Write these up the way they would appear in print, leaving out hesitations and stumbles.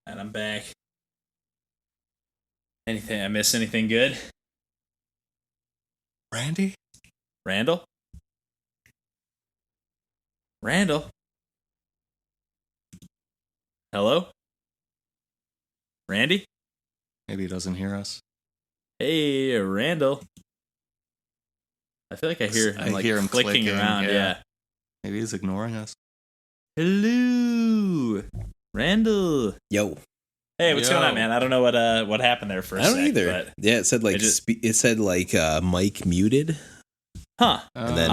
And I'm back. I miss anything good? Randy? Randall? Randall? Hello? Randy? Maybe he doesn't hear us. Hey, Randall. I feel like I hear him clicking around. Yeah. Maybe he's ignoring us. Hello, Randall. Yo. Hey, what's going on, man? I don't know what happened there for a second. I don't either. Yeah, it said mic muted. Huh. And then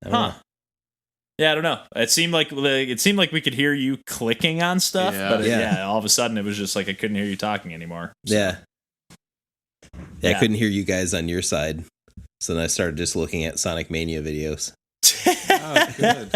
huh. Yeah, I don't know. It seemed like we could hear you clicking on stuff, but all of a sudden it was just like I couldn't hear you talking anymore. So. Yeah, I couldn't hear you guys on your side, so then I started just looking at Sonic Mania videos. Oh, good.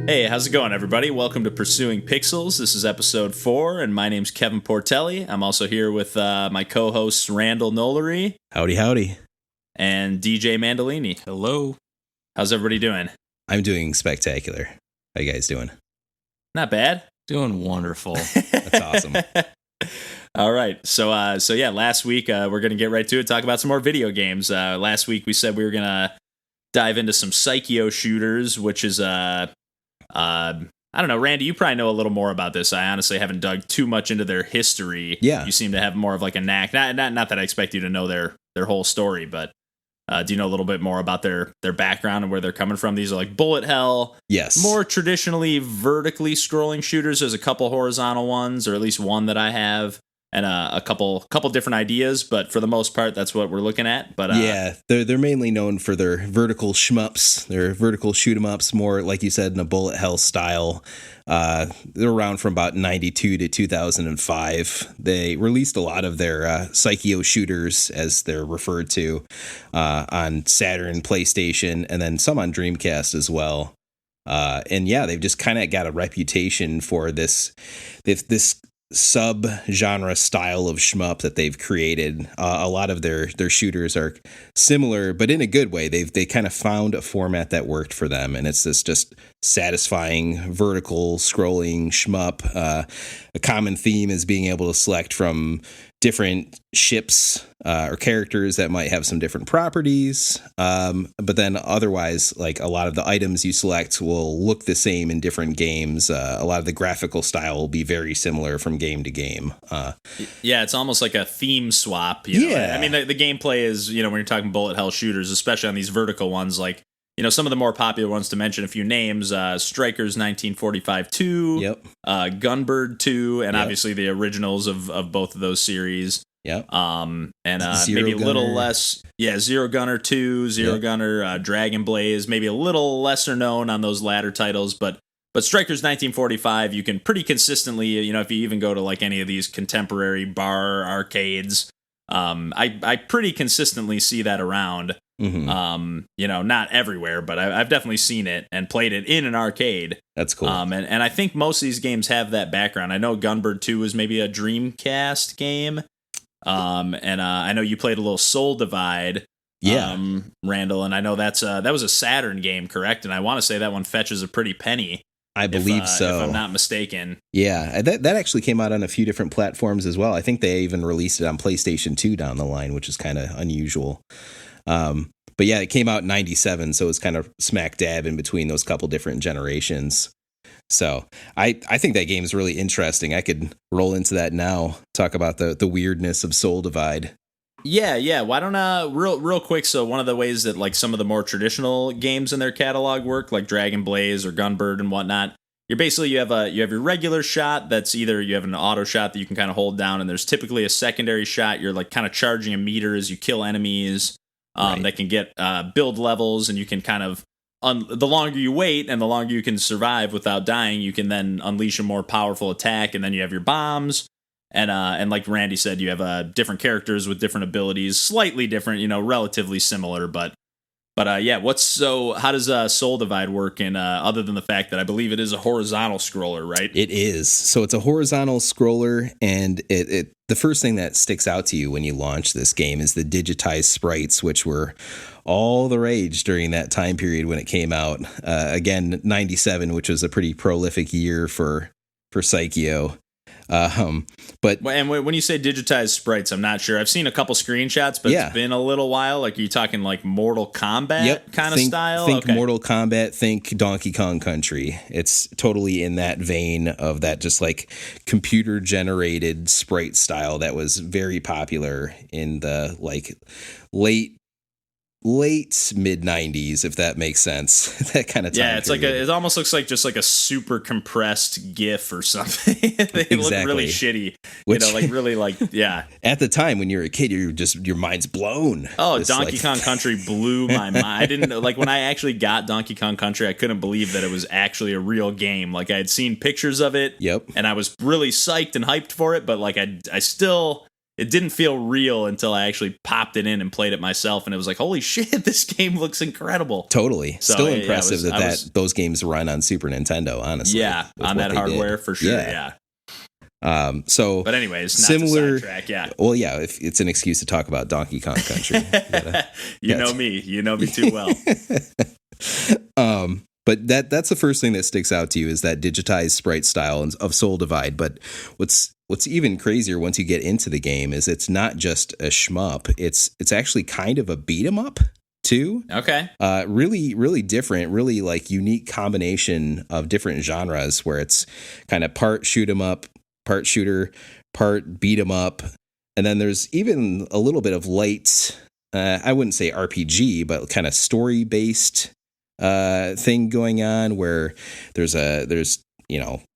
Hey, how's it going, everybody? Welcome to Pursuing Pixels. This is episode 4, and my name's Kevin Portelli. I'm also here with my co-hosts Randall Nolery. Howdy, howdy. And DJ Mandolini. Hello. How's everybody doing? I'm doing spectacular. How you guys doing? Not bad. Doing wonderful. That's awesome. All right. So last week we're going to get right to it, talk about some more video games. Last week we said we were going to dive into some Psikyo shooters, which is I don't know, Randy, you probably know a little more about this. I honestly haven't dug too much into their history. Yeah. You seem to have more of like a knack. Not that I expect you to know their whole story, but do you know a little bit more about their background and where they're coming from? These are like bullet hell. Yes. More traditionally vertically scrolling shooters. There's a couple horizontal ones, or at least one that I have, and a couple different ideas, but for the most part, that's what we're looking at. But yeah, they're mainly known for their vertical shmups, their vertical shoot 'em ups, more like you said in a bullet hell style. They're around from about 92 to 2005. They released a lot of their Psikyo shooters, as they're referred to, on Saturn, PlayStation, and then some on Dreamcast as well. And yeah, they've just kind of got a reputation for this sub-genre style of shmup that they've created. A lot of their shooters are similar, but in a good way. They kind of found a format that worked for them, and it's this just satisfying vertical scrolling shmup. A common theme is being able to select from different ships or characters that might have some different properties, but then otherwise, like, a lot of the items you select will look the same in different games. A lot of the graphical style will be very similar from game to game. Yeah, it's almost like a theme swap. You know? Yeah. I mean, the gameplay is, when you're talking bullet hell shooters, especially on these vertical ones, like, some of the more popular ones, to mention a few names, Strikers 1945 2, Yep. Gunbird 2, and obviously the originals of both of those series. Yep. And Zero maybe a little Gunner. less, Zero Gunner 2, Zero Yep. Gunner, Dragon Blaze, maybe a little lesser known on those latter titles, but Strikers 1945, you can pretty consistently, if you even go to like any of these contemporary bar arcades, I pretty consistently see that around. Mm-hmm. Not everywhere, but I've definitely seen it and played it in an arcade. That's cool. And I think most of these games have that background. I know Gunbird 2 was maybe a Dreamcast game. And I know you played a little Soul Divide. Yeah. Randall, and I know that was a Saturn game, correct? And I want to say that one fetches a pretty penny. I believe so. If I'm not mistaken. Yeah, that actually came out on a few different platforms as well. I think they even released it on PlayStation 2 down the line, which is kind of unusual. But yeah, it came out in 97, so it's kind of smack dab in between those couple different generations. So I think that game is really interesting. I could roll into that now, talk about the weirdness of Soul Divide. Yeah. Why don't real quick? So one of the ways that like some of the more traditional games in their catalog work, like Dragon Blaze or Gunbird and whatnot, you have your regular shot that's either you have an auto shot that you can kind of hold down, and there's typically a secondary shot. You're like kind of charging a meter as you kill enemies. Right. That can get build levels, and you can kind of the longer you wait and the longer you can survive without dying, you can then unleash a more powerful attack, and then you have your bombs. And like Randy said, you have different characters with different abilities, slightly different, relatively similar, but But how does Soul Divide work in other than the fact that I believe it is a horizontal scroller, right? It is. So it's a horizontal scroller, and the first thing that sticks out to you when you launch this game is the digitized sprites, which were all the rage during that time period when it came out. Again, 97, which was a pretty prolific year for Psikyo. But when you say digitized sprites, I'm not sure. I've seen a couple screenshots, but it's been a little while. Like, are you talking like Mortal Kombat kind of style? Think Mortal Kombat, think Donkey Kong Country. It's totally in that vein of that just like computer generated sprite style that was very popular in the like late mid 90s, if that makes sense. That kind of time. Yeah, it's period. It almost looks like just like a super compressed GIF or something. They look really shitty. Which, at the time when you're a kid, your mind's blown. Oh, Donkey Kong Country blew my mind. I didn't like when I actually got Donkey Kong Country, I couldn't believe that it was actually a real game. Like, I had seen pictures of it. Yep. And I was really psyched and hyped for it, but like I still, it didn't feel real until I actually popped it in and played it myself, and it was like, holy shit, this game looks incrable. Totally. So, still impressive those games run on Super Nintendo, honestly. Yeah, on that hardware for sure, yeah. But anyways, not similar, to sidetrack, yeah. Well, yeah, if it's an excuse to talk about Donkey Kong Country. You know me too well. But that's the first thing that sticks out to you is that digitized sprite style of Soul Divide. But what's even crazier once you get into the game is it's not just a shmup. It's actually kind of a beat 'em up too. Okay. Really, really different, really like unique combination of different genres where it's kind of part shoot 'em up, part shooter, part beat 'em up. And then there's even a little bit of light, I wouldn't say RPG, but kind of story based thing going on where there's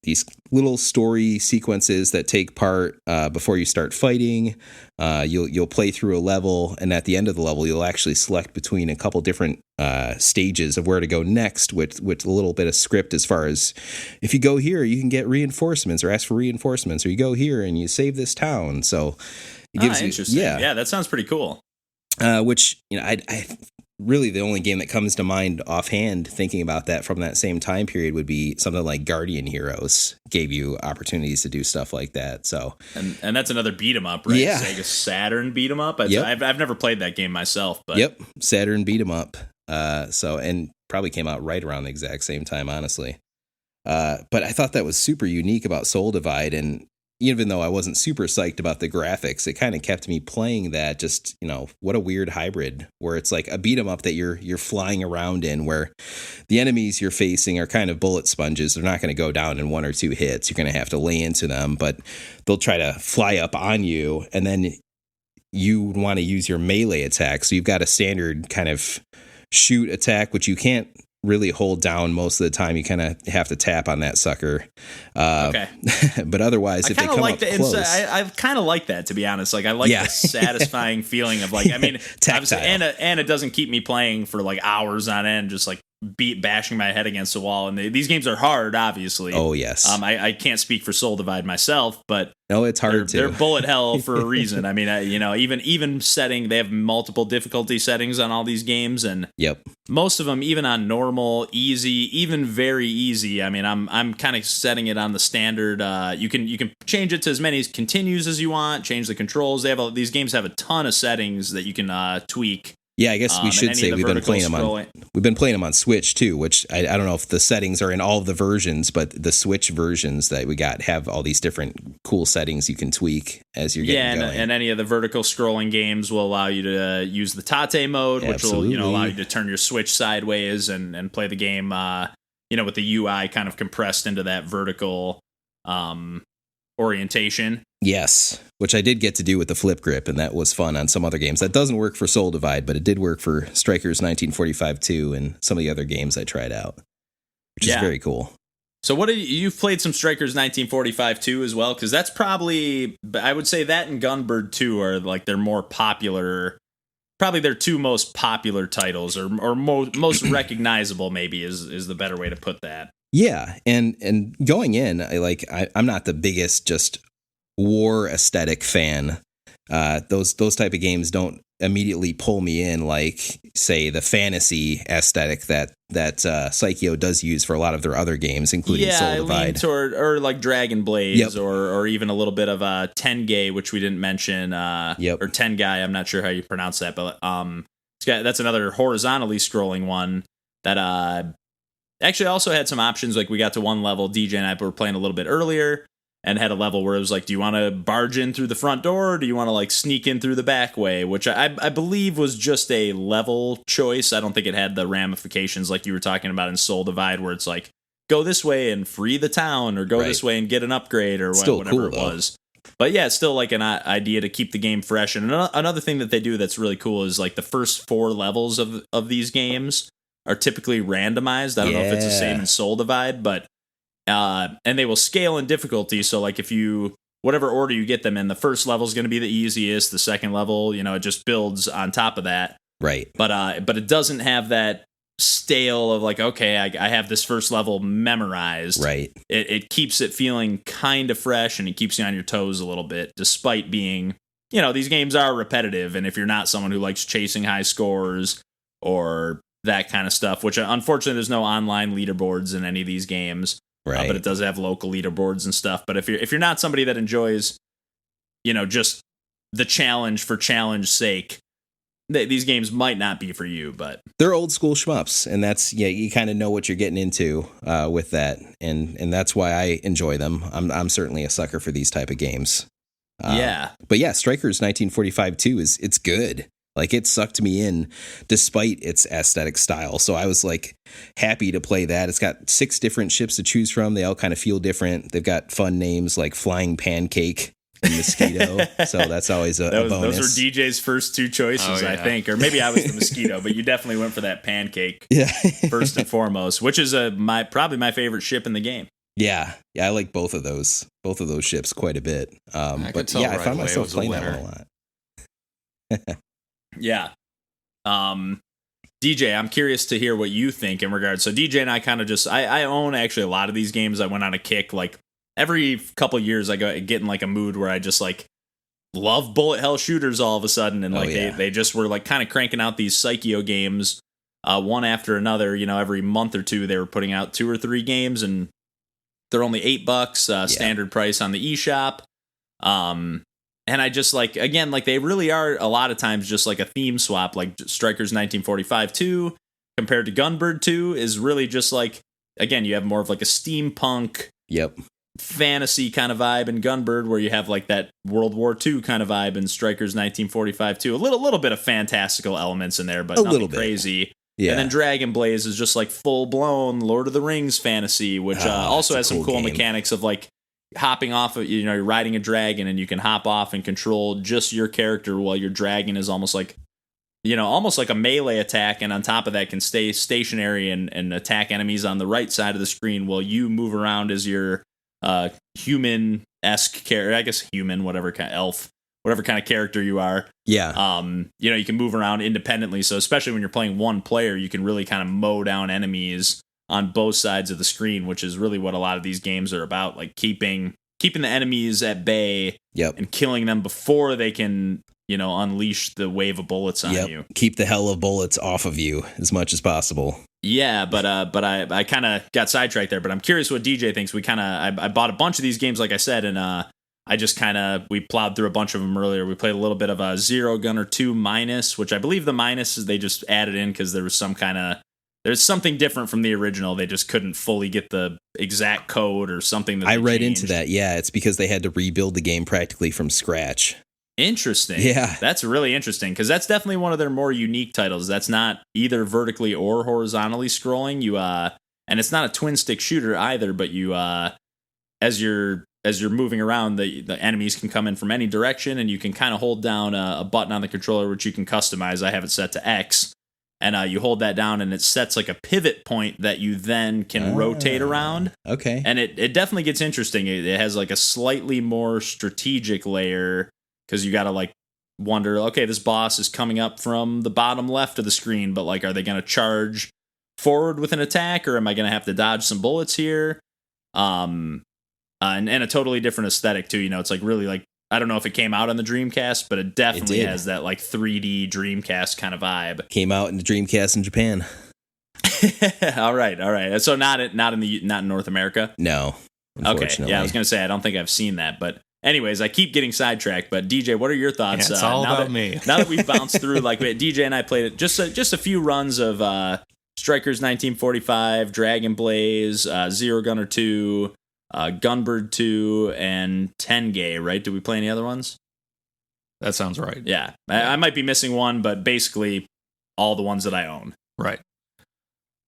these little story sequences that take part before you start fighting. You'll play through a level, and at the end of the level, you'll actually select between a couple different stages of where to go next with a little bit of script as far as if you go here, you can get reinforcements or ask for reinforcements, or you go here and you save this town. So it gives you, interesting. Yeah, that sounds pretty cool. Which I really the only game that comes to mind offhand thinking about that from that same time period would be something like Guardian Heroes gave you opportunities to do stuff like that. So and that's another beat 'em up, right? Yeah. Sega Saturn beat 'em up. Yep. I've never played that game myself, but yep, Saturn beat 'em up. And probably came out right around the exact same time, honestly. But I thought that was super unique about Soul Divide, and even though I wasn't super psyched about the graphics, it kind of kept me playing that. Just, what a weird hybrid where it's like a beat 'em up that you're flying around in, where the enemies you're facing are kind of bullet sponges. They're not going to go down in one or two hits. You're going to have to lay into them, but they'll try to fly up on you, and then you want to use your melee attack. So you've got a standard kind of shoot attack, which you can't really hold down most of the time. You kind of have to tap on that sucker. Okay. But otherwise, if they come up close, I kind of like that, to be honest. Like, I like the satisfying feeling of like, I mean, tactile. and it doesn't keep me playing for like hours on end, just like bashing my head against the wall. And these games are hard, obviously. Oh yes. I can't speak for Soul Divide myself, but no, it's hard too. They're bullet hell for a reason. I mean, even setting, they have multiple difficulty settings on all these games, and yep, most of them, even on normal, easy, even very easy. I mean, I'm kind of setting it on the standard. You can change it to as many continues as you want. Change the controls. These games have a ton of settings that you can tweak. Yeah, I guess we should say we've been playing them on Switch too, which I don't know if the settings are in all of the versions, but the Switch versions that we got have all these different cool settings you can tweak as you're getting going. And any of the vertical scrolling games will allow you to use the Tate mode, which will allow you to turn your Switch sideways and play the game with the UI kind of compressed into that vertical orientation. Yes, which I did get to do with the flip grip, and that was fun on some other games. That doesn't work for Soul Divide, but it did work for Strikers 1945 2 and some of the other games I tried out, which is very cool. So you've played some Strikers 1945 2 as well? Because that's probably, I would say that and Gunbird 2 are like their more popular, probably their two most popular titles, or most recognizable maybe is the better way to put that. Yeah, and going in, I'm not the biggest just war aesthetic fan. Those type of games don't immediately pull me in, like say the fantasy aesthetic that Psikyo does use for a lot of their other games, including Soul I lean Divide. toward, or like Dragon Blaze, Yep. or even a little bit of Tenge, which we didn't mention. Yep. Or Tengai, I'm not sure how you pronounce that, but that's another horizontally scrolling one that actually also had some options. Like we got to one level, DJ and I were playing a little bit earlier, and had a level where it was like, do you want to barge in through the front door, or do you want to like sneak in through the back way? Which I believe was just a level choice. I don't think it had the ramifications like you were talking about in Soul Divide, where it's like, go this way and free the town, or go this way and get an upgrade, or Still whatever cool, it was. But yeah, it's still like an idea to keep the game fresh. And another thing that they do that's really cool is like the first 4 levels of these games are typically randomized. I don't know if it's the same in Soul Divide, but and they will scale in difficulty. So like if you, whatever order you get them in, the first level is going to be the easiest. The second level, it just builds on top of that. Right. But it doesn't have that stale of like, okay, I have this first level memorized. Right. It keeps it feeling kind of fresh, and it keeps you on your toes a little bit, despite being, these games are repetitive. And if you're not someone who likes chasing high scores or that kind of stuff, which unfortunately there's no online leaderboards in any of these games. Right. But it does have local leaderboards and stuff. But if you're not somebody that enjoys, just the challenge for challenge sake, these games might not be for you. But they're old school shmups, and that's you kind of know what you're getting into with that, and that's why I enjoy them. I'm certainly a sucker for these type of games. But yeah, Strikers 1945 2 it's good. Like, it sucked me in despite its aesthetic style. So I was like happy to play that. It's got 6 different ships to choose from. They all kind of feel different. They've got fun names like Flying Pancake and Mosquito. So that's always a bonus. Those were DJ's first 2 choices, I think. Or maybe I was the Mosquito, but you definitely went for that Pancake first and foremost, which is probably my favorite ship in the game. Yeah, I like both of those ships quite a bit. But I found myself playing that one a lot. Yeah. DJ, I'm curious to hear what you think in regards. So DJ and I kind of just, I own actually a lot of these games. I went on a kick, like every couple years I get in like a mood where I just like love bullet hell shooters all of a sudden. And like they just were like kind of cranking out these Psikyo games one after another. Every month or two they were putting out 2 or 3 games, and they're only $8 standard price on the eShop. And I just like, again, like they really are a lot of times just like a theme swap. Like Strikers 1945 2 compared to Gunbird 2 is really just like, again, you have more of like a steampunk fantasy kind of vibe in Gunbird, where you have like that World War II kind of vibe in Strikers 1945 2. A little bit of fantastical elements in there, but nothing crazy. Yeah. And then Dragon Blaze is just like full blown Lord of the Rings fantasy, which also has some cool mechanics of like hopping off of, you're riding a dragon and you can hop off and control just your character while your dragon is almost like a melee attack, and on top of that can stay stationary and attack enemies on the right side of the screen while you move around as your human-esque character, I guess human, whatever kind of elf, whatever kind of character you are. Yeah. You can move around independently, so especially when you're playing one player, you can really kind of mow down enemies on both sides of the screen, which is really what a lot of these games are about, like keeping the enemies at bay and killing them before they can, unleash the wave of bullets on you. Keep the hell of bullets off of you as much as possible. Yeah, but I kind of got sidetracked there, but I'm curious what DJ thinks. I bought a bunch of these games, like I said, and I just we plowed through a bunch of them earlier. We played a little bit of a Zero Gunner 2 minus, which I believe the minus is they just added in because there was there's something different from the original. They just couldn't fully get the exact code or something that I read into that. Yeah, it's because they had to rebuild the game practically from scratch. Interesting. Yeah. That's really interesting, because that's definitely one of their more unique titles. That's not either vertically or horizontally scrolling. And it's not a twin stick shooter either, but as you're moving around, the enemies can come in from any direction, and you can kind of hold down a button on the controller, which you can customize. I have it set to X. And you hold that down, and it sets like a pivot point that you then can rotate around. Okay. And it definitely gets interesting. It has like a slightly more strategic layer, because you got to like wonder, okay, this boss is coming up from the bottom left of the screen, but like, are they going to charge forward with an attack, or am I going to have to dodge some bullets here? And a totally different aesthetic too. It's like really like I don't know if it came out on the Dreamcast, but it definitely did. has that like 3D Dreamcast kind of vibe. Came out in the Dreamcast in Japan. All right. So not in North America. No, unfortunately. Okay. Yeah, I was gonna say I don't think I've seen that, but anyways, I keep getting sidetracked. But DJ, what are your thoughts? Yeah, it's all now about that, me. Now that we've bounced through, like DJ and I played it just a few runs of Strikers 1945, Dragon Blaze, Zero Gunner 2, Gunbird 2, and Tenge. Right? Did we play any other ones? That sounds right. Yeah, I might be missing one, but basically all the ones that I own. Right.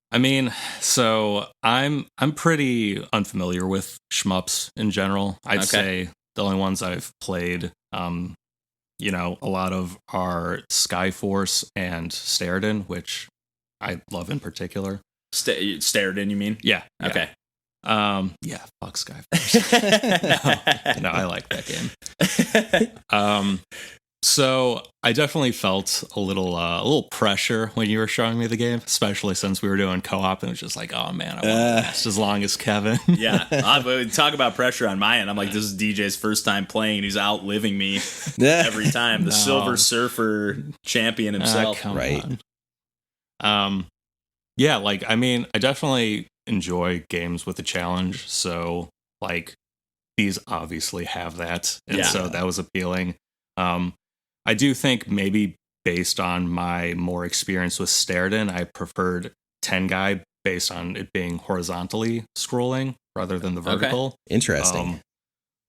I mean, so I'm pretty unfamiliar with shmups in general. I'd say the only ones I've played, a lot of are Skyforce and Steredenn, which I love in particular. Steredenn, you mean? Yeah. Okay. Yeah. Fuck Skyforce. No, I like that game. So I definitely felt a little pressure when you were showing me the game, especially since we were doing co-op and it was just like, oh man, I want to last as long as Kevin. Yeah, talk about pressure on my end. I'm like, this is DJ's first time playing and he's outliving me every time. The Silver Surfer champion himself. Right. Yeah, like, I mean, I definitely enjoy games with a challenge. So like these obviously have that. And so that was appealing. I do think maybe based on my more experience with Steredenn, I preferred Tengai based on it being horizontally scrolling rather than the vertical. Okay. Interesting.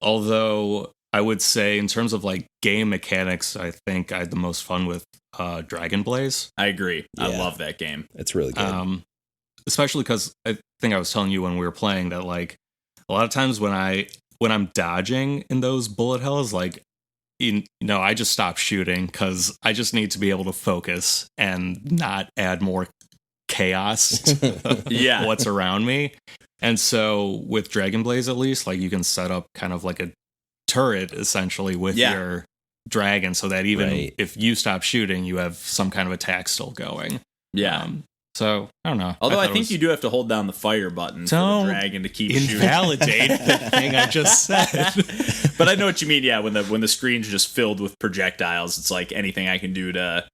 Although I would say in terms of like game mechanics, I think I had the most fun with Dragon Blaze. I agree. Yeah. I love that game. It's really good. Especially because I think I was telling you when we were playing that like a lot of times when I'm dodging in those bullet hells, like, I just stop shooting because I just need to be able to focus and not add more chaos to what's around me. And so with Dragon Blaze, at least, like you can set up kind of like a turret essentially with your dragon so that even if you stop shooting, you have some kind of attack still going. Yeah. So I don't know. Although I think you do have to hold down the fire button for the dragon to keep shooting. Invalidate the thing I just said. But I know what you mean. Yeah, when the screen's just filled with projectiles, it's like anything I can do to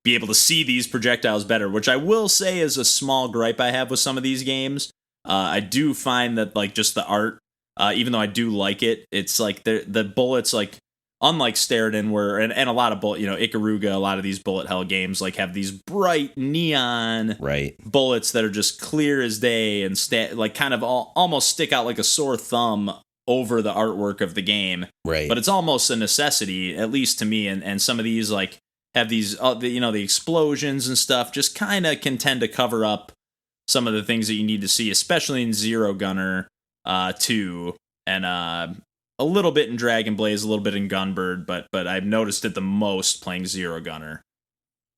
be able to see these projectiles better. Which I will say is a small gripe I have with some of these games. I do find that like just the art, even though I do like it, it's like the bullets like. Unlike Steredenn, where and a lot of Ikaruga, a lot of these bullet hell games like have these bright neon bullets that are just clear as day and like kind of almost stick out like a sore thumb over the artwork of the game. Right. But it's almost a necessity, at least to me. And some of these like have these the explosions and stuff just kind of can tend to cover up some of the things that you need to see, especially in Zero Gunner 2 and a little bit in Dragon Blaze, a little bit in Gunbird, but I've noticed it the most playing Zero Gunner.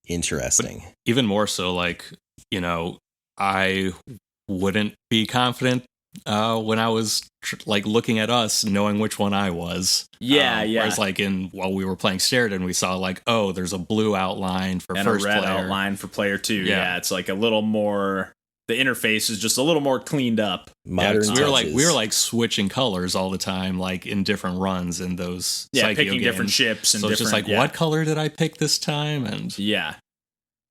Interesting. But even more so, like, I wouldn't be confident when I was like looking at us, knowing which one I was. Whereas like while we were playing Steredenn, we saw like, oh, there's a blue outline for and first a red player. outline for player 2. Yeah, it's like a little more. The interface is just a little more cleaned up. Modern touches. we were like switching colors all the time, like in different runs in those Psikyo picking games. Different ships and so it's just like, what color did I pick this time? And yeah,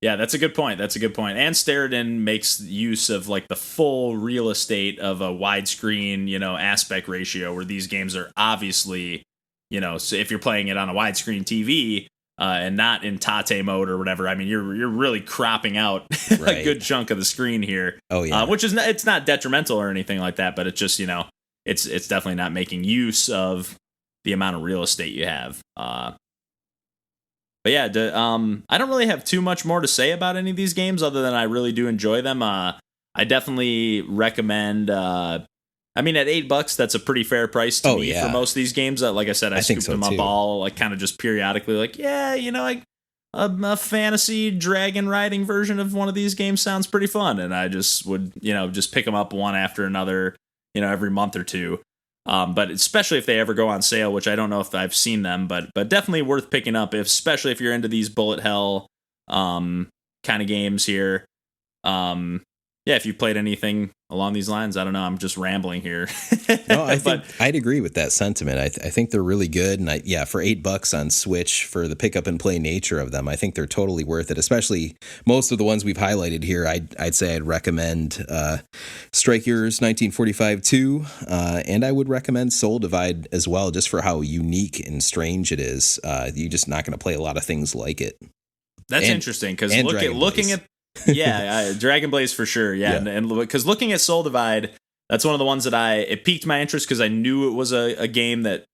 that's a good point. And Steredenn makes use of like the full real estate of a widescreen, aspect ratio, where these games are obviously, so if you're playing it on a widescreen TV. And not in Tate mode or whatever. I mean, you're really cropping out a good chunk of the screen here. Oh yeah, which is it's not detrimental or anything like that, but it's just it's definitely not making use of the amount of real estate you have. But yeah, I don't really have too much more to say about any of these games other than I really do enjoy them. I definitely recommend. I mean, at $8, that's a pretty fair price to me for most of these games. Like I said, I scooped them up all like kind of just periodically. Like, a fantasy dragon riding version of one of these games sounds pretty fun, and I just would just pick them up one after another, every month or two. But especially if they ever go on sale, which I don't know if I've seen them, but definitely worth picking up, especially if you're into these bullet hell kind of games here. yeah, if you played anything along these lines, I don't know. I'm just rambling here. No, I think I'd agree with that sentiment. I think they're really good, and for $8 on Switch for the pick up and play nature of them, I think they're totally worth it. Especially most of the ones we've highlighted here, I'd say I'd recommend Strikers 1945 2, and I would recommend Soul Divide as well, just for how unique and strange it is. You're just not going to play a lot of things like it. That's interesting because looking at Dragon Blaze for sure. Yeah. And because looking at Soul Divide, that's one of the ones that it piqued my interest because I knew it was a game that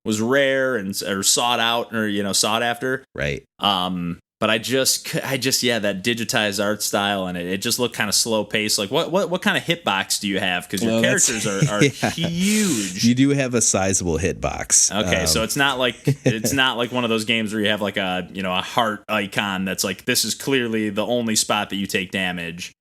was rare or sought out or, sought after. Right. But I just that digitized art style and it just looked kind of slow paced. Like what kind of hitbox do you have? Because your characters are huge. You do have a sizable hitbox. Okay, so it's not like one of those games where you have like a heart icon that's like this is clearly the only spot that you take damage.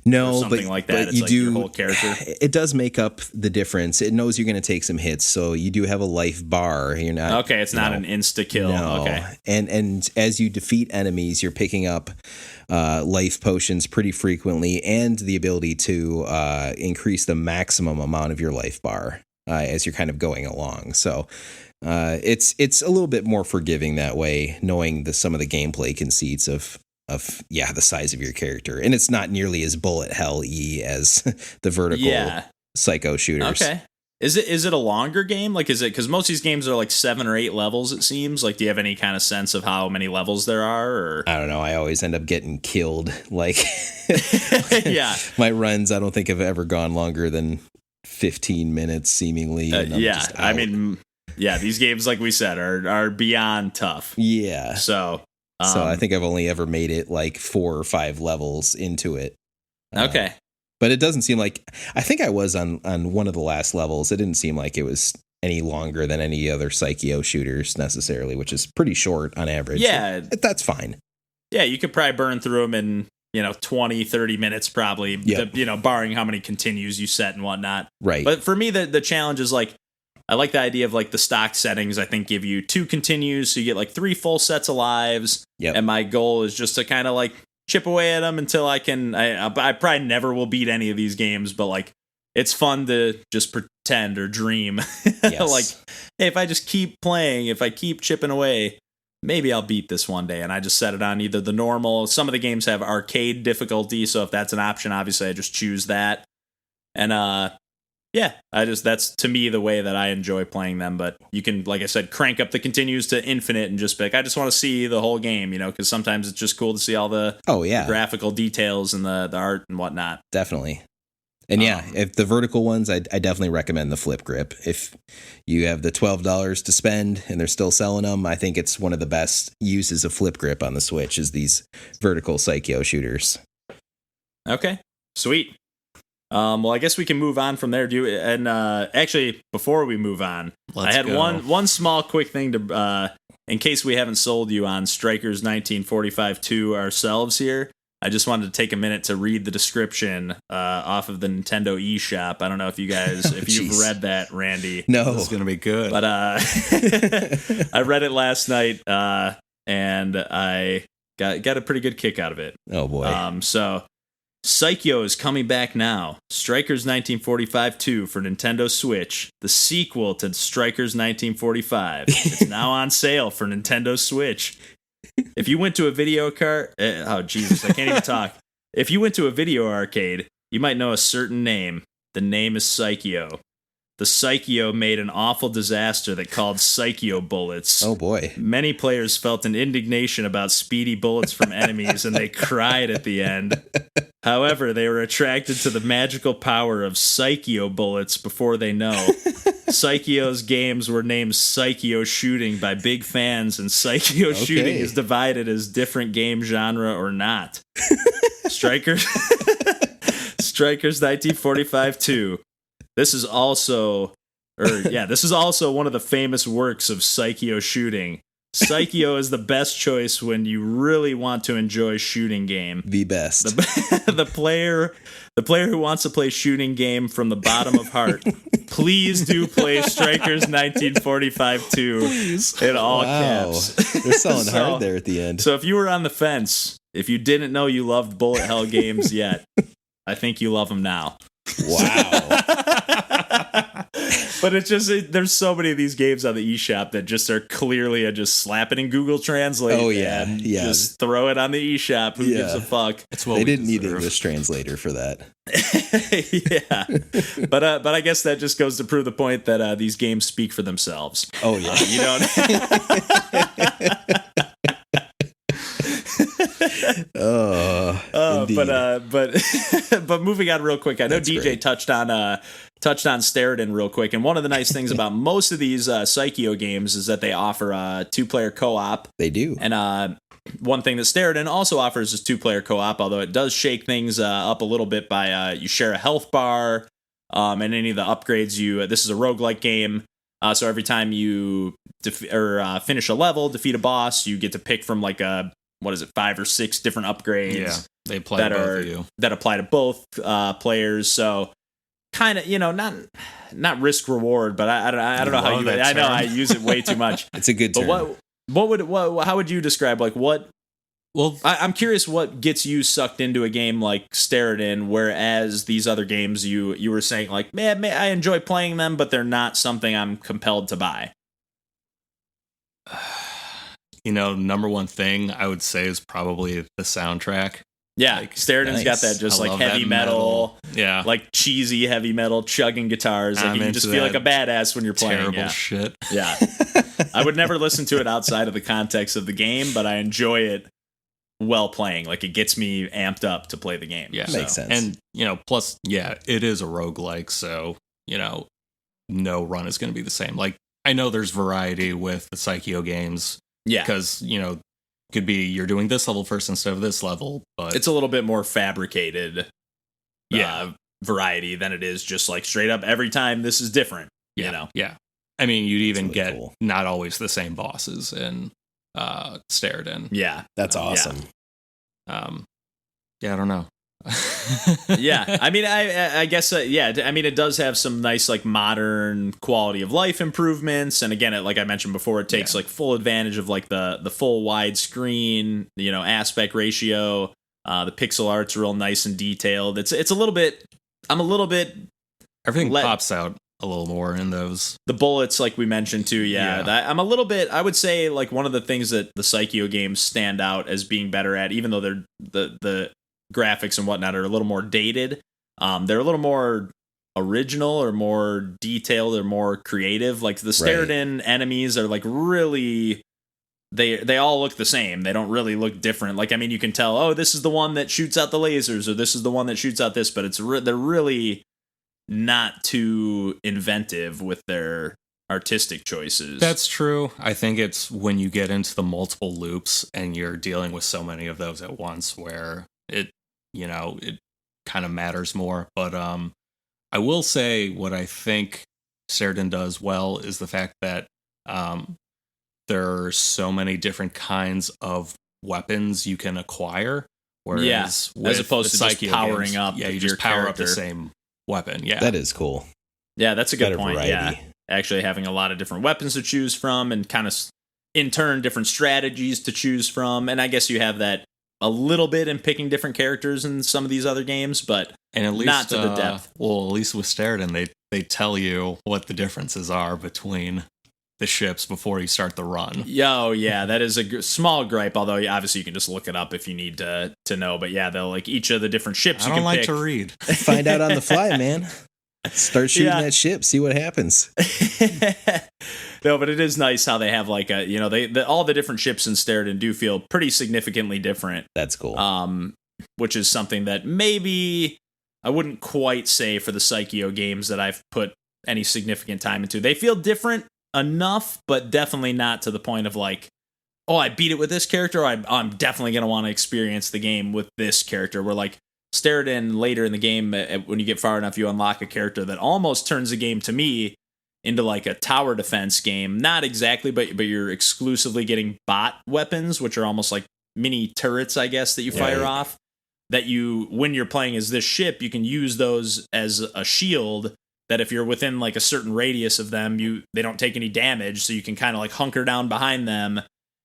No, something like that. But it's you like do. Your whole character. It does make up the difference. It knows you're going to take some hits, so you do have a life bar. You're not okay. It's not an insta kill. No. Okay, and as you defeat enemies, you're picking up life potions pretty frequently, and the ability to increase the maximum amount of your life bar as you're kind of going along. So. It's a little bit more forgiving that way, knowing some of the gameplay conceits of the size of your character, and it's not nearly as bullet hell-y as the vertical Psycho shooters. Okay, is it a longer game? Like, is it because most of these games are like 7 or 8 levels? It seems like. Do you have any kind of sense of how many levels there are? Or I don't know. I always end up getting killed. Like, my runs I don't think have ever gone longer than 15 minutes, seemingly. I mean. Yeah, these games, like we said, are beyond tough. Yeah. So I think I've only ever made it like 4 or 5 levels into it. Okay. But it doesn't seem like... I think I was on one of the last levels. It didn't seem like it was any longer than any other Psikyo shooters necessarily, which is pretty short on average. Yeah. So that's fine. Yeah, you could probably burn through them in 20, 30 minutes probably, barring how many continues you set and whatnot. Right. But for me, the challenge is like... I like the idea of like the stock settings. I think give you 2 continues, so you get like 3 full sets of lives. Yep. And my goal is just to kind of like chip away at them until I can. I probably never will beat any of these games, but like it's fun to just pretend or dream. Yes. Like, hey, if I just keep playing, if I keep chipping away, maybe I'll beat this one day. And I just set it on either the normal. Some of the games have arcade difficulty, so if that's an option, obviously I just choose that. And that's to me the way that I enjoy playing them. But you can, like I said, crank up the continues to infinite and just be like, I just want to see the whole game, because sometimes it's just cool to see all the graphical details and the art and whatnot. Definitely. And if the vertical ones, I definitely recommend the flip grip. If you have the $12 to spend and they're still selling them, I think it's one of the best uses of flip grip on the Switch is these vertical Psikyo shooters. Okay, sweet. Well, I guess we can move on from there. Actually, before we move on, I had one small quick thing to, in case we haven't sold you on Strikers 1945 2 ourselves here. I just wanted to take a minute to read the description off of the Nintendo eShop. I don't know if you guys, you've read that, Randy. No, this is gonna be good. But I read it last night, and I got a pretty good kick out of it. Oh boy. So. Psikyo is coming back now. Strikers 1945 2 for Nintendo Switch, the sequel to Strikers 1945. It's now on sale for Nintendo Switch. If you went to a video oh Jesus, I can't even talk. If you went to a video arcade, you might know a certain name. The name is Psikyo. The Psikyo made an awful disaster that called Psikyo bullets. Oh boy. Many players felt an indignation about speedy bullets from enemies and they cried at the end. However, they were attracted to the magical power of Psikyo bullets before they know. Psikyo's games were named Psikyo Shooting by big fans, and Psikyo Shooting is divided as different game genre or not. Strikers 1945 2. This is also one of the famous works of Psikyo Shooting. Psikyo is the best choice when you really want to enjoy shooting game. The best. The player who wants to play shooting game from the bottom of heart, please do play Strikers 1945 2 in all caps. They're selling hard there at the end. So if you were on the fence, if you didn't know you loved bullet hell games yet, I think you love them now. Wow. But it's just there's so many of these games on the eShop that just are clearly just slap it in Google Translate. Oh, yeah. And Yeah. just throw it on the eShop. Who gives a fuck? It's what They we didn't need deserve. English translator for that. Yeah. But I guess that just goes to prove the point that these games speak for themselves. Oh, yeah. You don't. But moving on real quick, I know That's DJ great. touched on Steredenn real quick, and one of the nice things about most of these Psikyo games is that they offer a 2-player co-op. They do. And one thing that Steredenn also offers is 2-player co-op, although it does shake things up a little bit by you share a health bar, and any of the upgrades this is a roguelike game. So every time you finish a level, defeat a boss, you get to pick from like 5 or 6 different upgrades. Yeah, they apply to both of you. That apply to both players. So kind of, not risk reward, but I don't know how you. I know I use it way too much. It's a good term. But how would you describe what? Well, I'm curious what gets you sucked into a game like Steredenn, whereas these other games you were saying like, man, I enjoy playing them, but they're not something I'm compelled to buy. Number one thing I would say is probably the soundtrack. Yeah, Like, Steredenn's got that just I like love heavy that metal, Yeah, like cheesy heavy metal, chugging guitars. Like I'm you can just into feel like a that badass when you're playing. terrible Yeah. shit. Yeah. I would never listen to it outside of the context of the game, but I enjoy it while playing. Like it gets me amped up to play the game. Yeah, Makes sense. And plus, it is a roguelike, so no run is going to be the same. Like I know there's variety with the Psikyo games. Yeah. Because could be you're doing this level first instead of this level, but It's a little bit more fabricated variety than it is just like straight up every time this is different. Yeah. I mean, you'd even really get cool. not always the same bosses in Steredenn. Yeah. That's awesome. I don't know. Yeah. I mean, I guess, I mean, it does have some nice, like, modern quality of life improvements. And again, like I mentioned before, it takes, like, full advantage of, like, the full wide screen, aspect ratio. The pixel art's real nice and detailed. It's a little bit, Everything pops out a little more in those. The bullets, like we mentioned too, I'm a little bit, I would say, like, one of the things that the Psikyo games stand out as being better at, even though they're the graphics and whatnot are a little more dated, they're a little more original or more detailed or more creative. Like the Steredenn enemies are like really, they all look the same. They don't really look different. Like, I mean, you can tell, oh, this is the one that shoots out the lasers, or this is the one that shoots out this, but they're really not too inventive with their artistic choices. That's true. I think it's when you get into the multiple loops and you're dealing with so many of those at once where it kind of matters more. But I will say what I think Steredenn does well is the fact that there are so many different kinds of weapons you can acquire. Whereas as opposed to just powering games, up you just power up the same weapon. Yeah, That is cool. Yeah, that's a good Better point. variety. Yeah, actually having a lot of different weapons to choose from, and kind of in turn different strategies to choose from. And I guess you have that a little bit in picking different characters in some of these other games, but and at least, not to the depth. Well, at least with Steredenn, they tell you what the differences are between the ships before you start the run. Oh, yeah, that is a small gripe, although obviously you can just look it up if you need to know. But yeah, they'll like each of the different ships I you don't can like pick. to read. Find out on the fly, man. Start shooting that ship, see what happens. No, but it is nice how they have like all the different ships in Steredenn do feel pretty significantly different. That's cool. Which is something that maybe I wouldn't quite say for the Psikyo games that I've put any significant time into. They feel different enough, but definitely not to the point of like, oh, I beat it with this character, or I'm definitely going to want to experience the game with this character. Where like Steredenn later in the game, when you get far enough, you unlock a character that almost turns the game to me into like a tower defense game. Not exactly, but you're exclusively getting bot weapons, which are almost like mini turrets, I guess, that you fire off. That you, when you're playing as this ship, you can use those as a shield. That if you're within like a certain radius of them, they don't take any damage, so you can kind of like hunker down behind them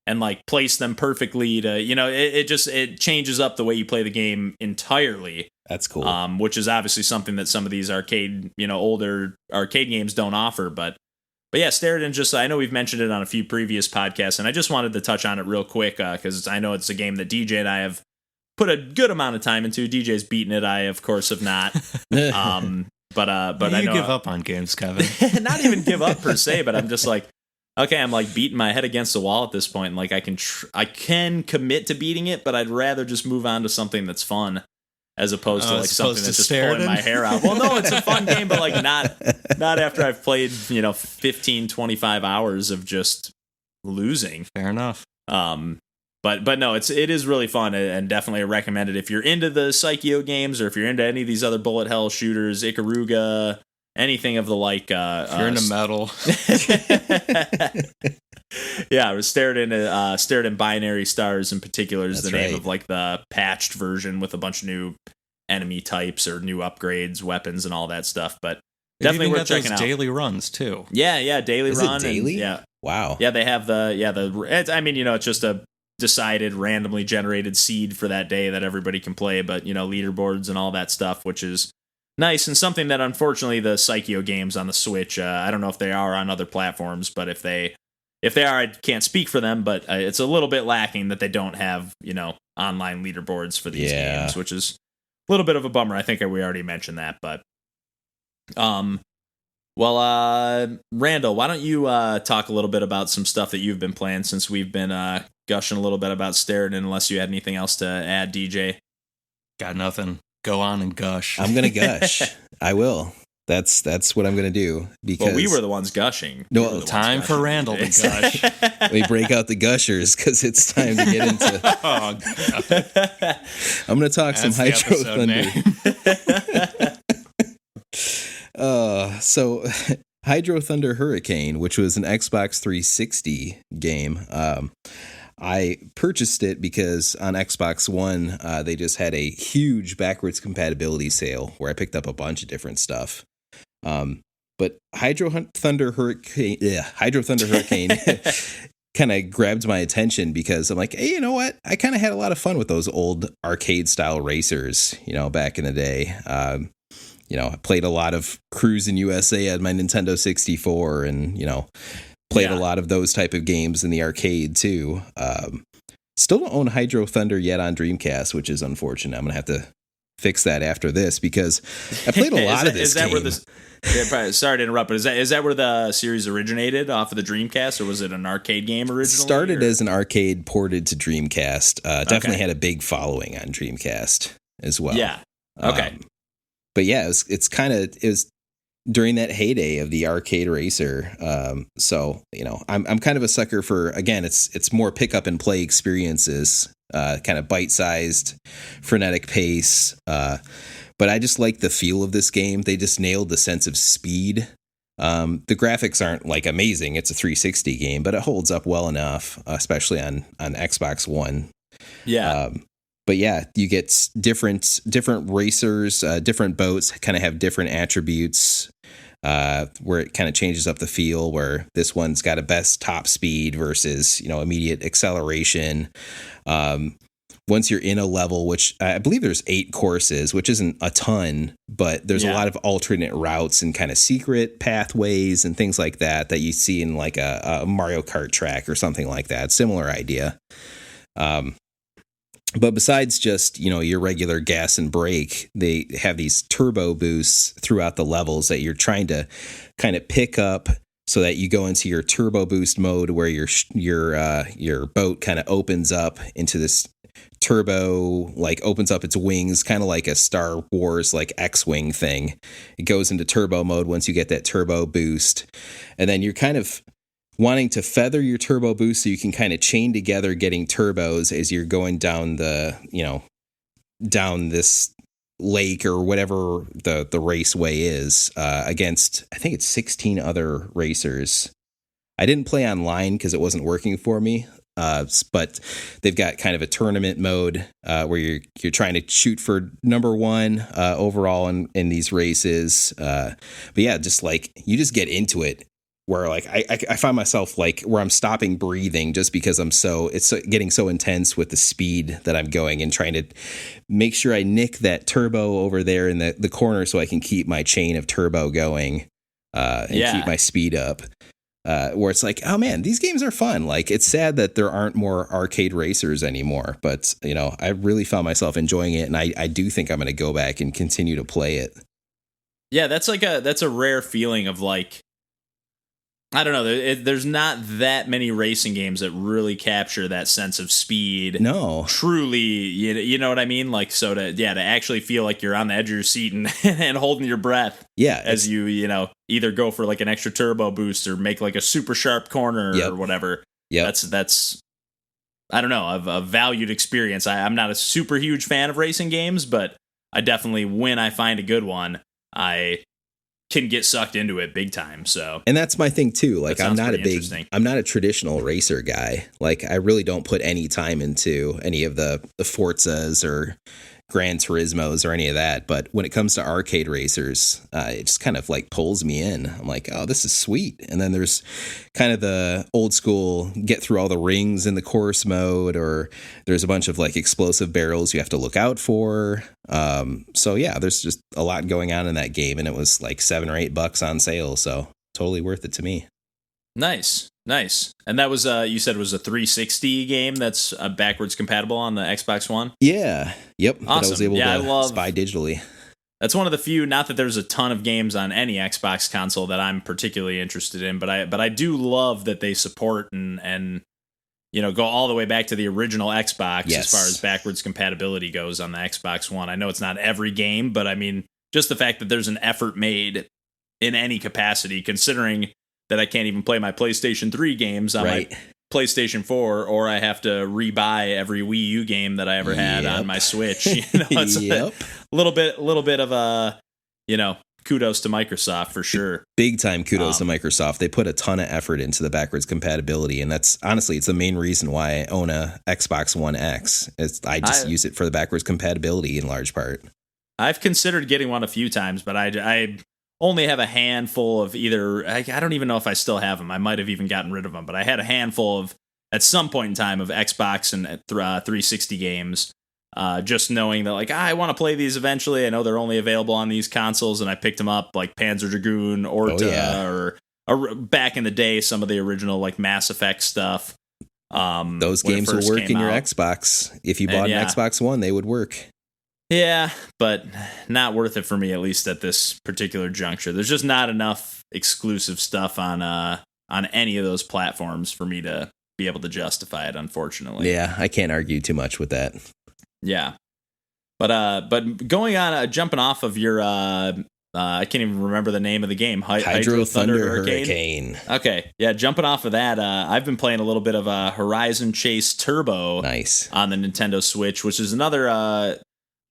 and like place them perfectly to, it changes up the way you play the game entirely. That's cool. Which is obviously something that some of these older arcade games don't offer. But yeah, Steredenn, I know we've mentioned it on a few previous podcasts, and I just wanted to touch on it real quick because I know it's a game that DJ and I have put a good amount of time into. DJ's beaten it. I, of course, have not. But I know give up on games, Kevin. Not even give up per se, but I'm just like, okay, I'm like beating my head against the wall at this point. And like I can commit to beating it, but I'd rather just move on to something that's fun as opposed to like something that's just pulling my hair out. Well, no, it's a fun game, but like not after I've played 15, 25 hours of just losing. Fair enough. But no, it is really fun and definitely recommend it if you're into the Psikyo games or if you're into any of these other bullet hell shooters, Ikaruga, anything of the like. If you're into metal. Yeah, I was Steredenn Binary Stars in particular is the name of like the patched version with a bunch of new enemy types or new upgrades, weapons, and all that stuff. But definitely worth checking out. Daily runs too. Yeah, daily is run. It daily? Yeah. Wow. Yeah, they have it's just a decided randomly generated seed for that day that everybody can play, but leaderboards and all that stuff, which is nice and something that unfortunately the Psikyo games on the Switch, I don't know if they are on other platforms, but if they are, I can't speak for them, but it's a little bit lacking that they don't have online leaderboards for these games, which is a little bit of a bummer. I think we already mentioned that, but Randall, why don't you talk a little bit about some stuff that you've been playing since we've been gushing a little bit about Steredenn, unless you had anything else to add, DJ? Got nothing. Go on and gush. I'm going to gush. I will. That's what I'm going to do. Because we were the ones gushing. No, time for Randall to gush. Let me break out the gushers because it's time to get into. Oh, God. I'm going to talk some Hydro Thunder. So Hydro Thunder Hurricane, which was an Xbox 360 game. I purchased it because on Xbox One, they just had a huge backwards compatibility sale where I picked up a bunch of different stuff. But Hydro Thunder Hurricane kind of grabbed my attention because I'm like, hey, you know what? I kind of had a lot of fun with those old arcade style racers, back in the day. I played a lot of Cruisin' USA at my Nintendo 64 and, played a lot of those type of games in the arcade too. Still don't own Hydro Thunder yet on Dreamcast, which is unfortunate. I'm going to have to fix that after this because I played a lot of this game. Sorry to interrupt, but is that where the series originated, off of the Dreamcast, or was it an arcade game originally? Started as an arcade, ported to Dreamcast. Definitely had a big following on Dreamcast as well. Yeah. Okay. But yeah, it was during that heyday of the arcade racer. So, I'm kind of a sucker for, again, it's more pick up and play experiences, kind of bite-sized, frenetic pace. But I just like the feel of this game. They just nailed the sense of speed. The graphics aren't like amazing. It's a 360 game, but it holds up well enough, especially on Xbox One. Yeah. But yeah, you get different racers, different boats kind of have different attributes, where it kind of changes up the feel, where this one's got a best top speed versus, immediate acceleration. Once you're in a level, which I believe there's 8 courses, which isn't a ton, but there's a lot of alternate routes and kind of secret pathways and things like that you see in like a Mario Kart track or something like that. Similar idea. But besides just, your regular gas and brake, they have these turbo boosts throughout the levels that you're trying to kind of pick up so that you go into your turbo boost mode where your boat kind of opens up into this turbo, like opens up its wings, kind of like a Star Wars like X-Wing thing. It goes into turbo mode once you get that turbo boost. And then you're kind of wanting to feather your turbo boost so you can kind of chain together getting turbos as you're going down down this lake or whatever the raceway is, against, I think it's 16 other racers. I didn't play online because it wasn't working for me. But they've got kind of a tournament mode, where you're trying to shoot for number one, overall in these races. But yeah, just like you just get into it where like I find myself like where I'm stopping breathing just because it's getting so intense with the speed that I'm going and trying to make sure I nick that turbo over there in the corner so I can keep my chain of turbo going and keep my speed up. Where it's like, oh man, these games are fun. Like, it's sad that there aren't more arcade racers anymore, but you know, I really found myself enjoying it, and I do think I'm going to go back and continue to play it. Yeah, that's a rare feeling of like, I don't know. There's not that many racing games that really capture that sense of speed. No, truly, you know what I mean. Like, so to actually feel like you're on the edge of your seat and and holding your breath. Yeah, as you either go for like an extra turbo boost or make like a super sharp corner or whatever. Yeah, that's I don't know, a valued experience. I'm not a super huge fan of racing games, but I definitely, when I find a good one, I can get sucked into it big time. So, and that's my thing too. Like, I'm not a traditional racer guy. Like, I really don't put any time into any of the Forzas or Gran Turismos or any of that. But when it comes to arcade racers, it just kind of like pulls me in. I'm like, oh, this is sweet. And then there's kind of the old school get through all the rings in the course mode, or there's a bunch of like explosive barrels you have to look out for. So yeah, there's just a lot going on in that game, and it was like $7 or $8 on sale. So totally worth it to me. Nice. And that was, you said it was a 360 game that's backwards compatible on the Xbox One? Yeah. Yep. Awesome. That I was able to spy digitally. That's one of the few, not that there's a ton of games on any Xbox console that I'm particularly interested in, but I do love that they support and go all the way back to the original Xbox as far as backwards compatibility goes on the Xbox One. I know it's not every game, but I mean, just the fact that there's an effort made in any capacity, considering that I can't even play my PlayStation 3 games on my PlayStation 4, or I have to rebuy every Wii U game that I ever had on my Switch. It's a little bit of a, kudos to Microsoft for sure. Big time kudos to Microsoft. They put a ton of effort into the backwards compatibility, and that's honestly, it's the main reason why I own a Xbox One X. I just use it for the backwards compatibility in large part. I've considered getting one a few times, but I only have a handful of either. I don't even know if I still have them. I might have even gotten rid of them, but I had a handful of, at some point in time, of Xbox and 360 games. Just knowing that, like, I want to play these eventually. I know they're only available on these consoles, and I picked them up, like Panzer Dragoon, Orta, or back in the day, some of the original like Mass Effect stuff. Those games will work in your Xbox. If you bought an Xbox One, they would work. Yeah, but not worth it for me, at least at this particular juncture. There's just not enough exclusive stuff on any of those platforms for me to be able to justify it, unfortunately. Yeah, I can't argue too much with that. Yeah. But going on, jumping off of your, I can't even remember the name of the game. Hydro Thunder Hurricane. Okay. Yeah, jumping off of that, I've been playing a little bit of Horizon Chase Turbo. Nice. On the Nintendo Switch, which is another,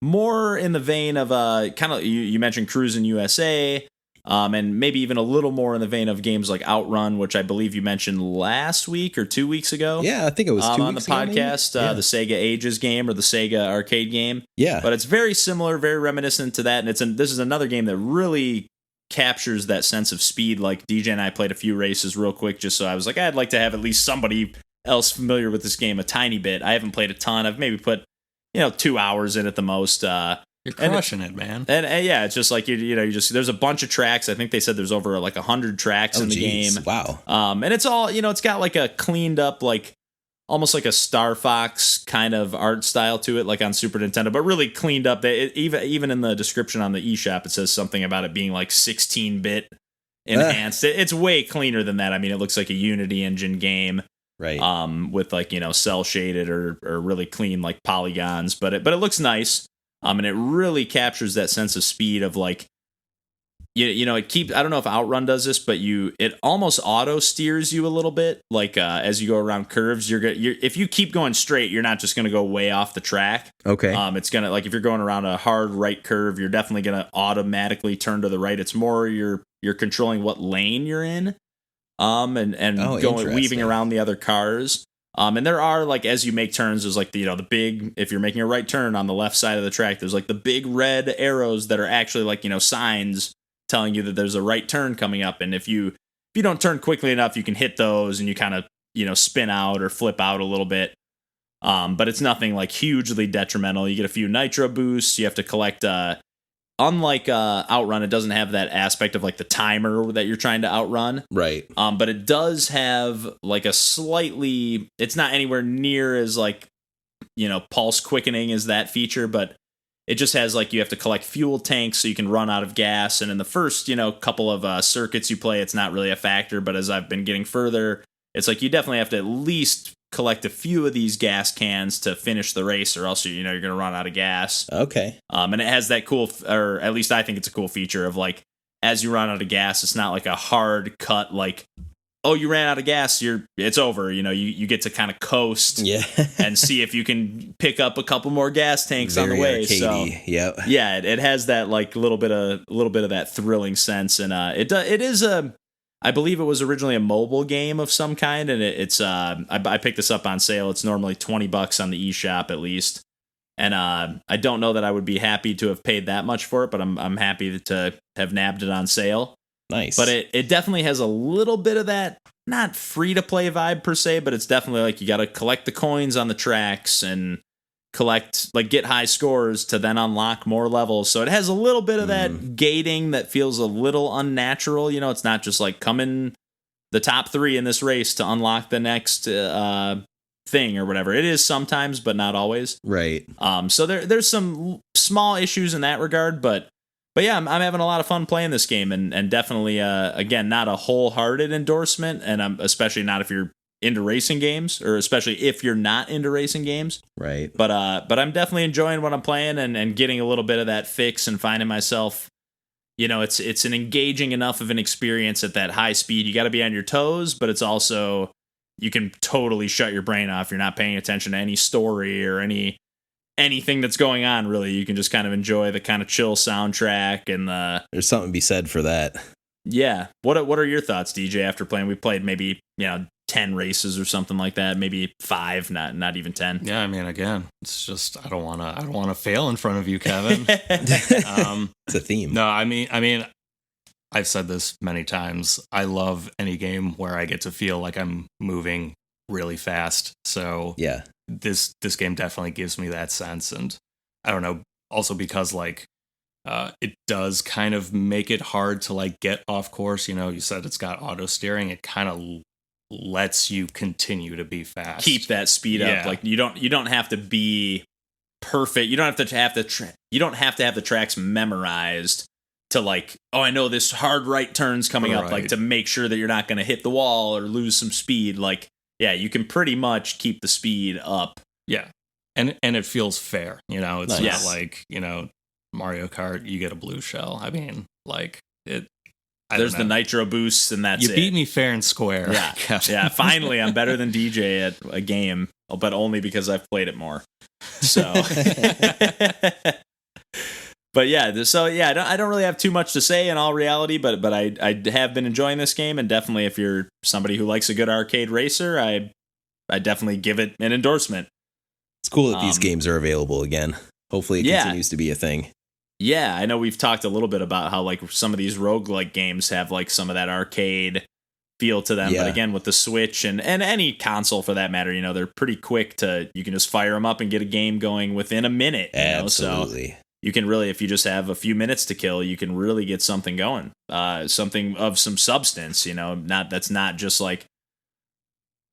more in the vein of kind of, you mentioned Cruisin' USA, and maybe even a little more in the vein of games like Outrun, which I believe you mentioned last week or 2 weeks ago. Yeah, I think it was 2 weeks on the podcast, the Sega Ages game or the Sega arcade game. Yeah, but it's very similar, very reminiscent to that, and this is another game that really captures that sense of speed. Like DJ and I played a few races real quick, just so I was like, I'd like to have at least somebody else familiar with this game a tiny bit. I haven't played a ton. I've maybe put 2 hours in at the most. You're crushing it, man. And yeah, it's just like you there's a bunch of tracks. I think they said there's over like 100 tracks in the game. Wow. And it's all it's got like a cleaned up, like almost like a Star Fox kind of art style to it, like on Super Nintendo, but really cleaned up. Even in the description on the eShop, it says something about it being like 16-bit enhanced. It's way cleaner than that. I mean, it looks like a Unity engine game. Right. With like, cell shaded or really clean like polygons, but it looks nice. And it really captures that sense of speed of like, it keeps, I don't know if Outrun does this, but it almost auto steers you a little bit. Like, as you go around curves, if you keep going straight, you're not just going to go way off the track. Okay. It's going to, like, if you're going around a hard right curve, you're definitely going to automatically turn to the right. It's more, you're controlling what lane you're in. Weaving around the other cars. And there are, like, as you make turns, there's like the big, if you're making a right turn on the left side of the track, there's like the big red arrows that are actually like, signs telling you that there's a right turn coming up. And if you you don't turn quickly enough, you can hit those and you kind of, spin out or flip out a little bit. But it's nothing like hugely detrimental. You get a few nitro boosts. You have to collect, unlike Outrun, it doesn't have that aspect of like the timer that you're trying to outrun. Right. But it does have like it's not anywhere near as like, pulse quickening as that feature, but it just has like you have to collect fuel tanks so you can run out of gas. And in the first, couple of circuits you play, it's not really a factor. But as I've been getting further, it's like you definitely have to at least collect a few of these gas cans to finish the race, or else you're going to run out of gas. Okay. And it has that cool, or at least I think it's a cool feature of like, as you run out of gas, it's not like a hard cut, like, oh, you ran out of gas, it's over. You get to kind of coast and see if you can pick up a couple more gas tanks on the way. Arcadey. So yep. Yeah, it has that like little bit of that thrilling sense, and it is I believe it was originally a mobile game of some kind, and it's I picked this up on sale. It's normally $20 on the eShop at least, and I don't know that I would be happy to have paid that much for it, but I'm happy to have nabbed it on sale. Nice. But it definitely has a little bit of that, not free to play vibe per se, but it's definitely like you got to collect the coins on the tracks and get high scores to then unlock more levels. So it has a little bit of that gating that feels a little unnatural. It's not just like come in the top 3 in this race to unlock the next thing or whatever. It is sometimes, but not always. Right. So there's some small issues in that regard, but yeah, I'm having a lot of fun playing this game, and definitely again, not a wholehearted endorsement, and especially not if you're into racing games, or especially if you're not into racing games. Right. But I'm definitely enjoying what I'm playing and getting a little bit of that fix and finding myself, it's an engaging enough of an experience at that high speed. You got to be on your toes, but it's also, you can totally shut your brain off. You're not paying attention to any story or anything that's going on, really. You can just kind of enjoy the kind of chill soundtrack and there's something to be said for that. Yeah. What are your thoughts, DJ, after playing? We played maybe, 10 races or something like that, maybe 5, not even 10. Yeah, I mean, again, it's just I don't want to fail in front of you, Kevin. It's a theme. No, I mean I've said this many times. I love any game where I get to feel like I'm moving really fast. So yeah, this game definitely gives me that sense, and I don't know, also because like it does kind of make it hard to like get off course. You said it's got auto steering. It kind of lets you continue to be fast, keep that speed up. Like you don't have to be perfect. You don't have to have the tracks memorized to like, oh, I know this hard right turn's coming up, like to make sure that you're not going to hit the wall or lose some speed. Like, yeah, you can pretty much keep the speed up. Yeah, and it feels fair. It's nice. not like Mario Kart, you get a blue shell. I mean, like it. There's the nitro boosts, and that's you beat me fair and square. Yeah, yeah. Finally, I'm better than DJ at a game, but only because I've played it more. So, but yeah, I don't really have too much to say in all reality, but I have been enjoying this game, and definitely if you're somebody who likes a good arcade racer, I definitely give it an endorsement. It's cool that these games are available again. Hopefully, it continues to be a thing. Yeah, I know we've talked a little bit about how like some of these roguelike games have like some of that arcade feel to them. Yeah. But again, with the Switch and any console for that matter, they're pretty quick you can just fire them up and get a game going within a minute. Absolutely. So you can really, if you just have a few minutes to kill, you can really get something going. Something of some substance, that's not just like,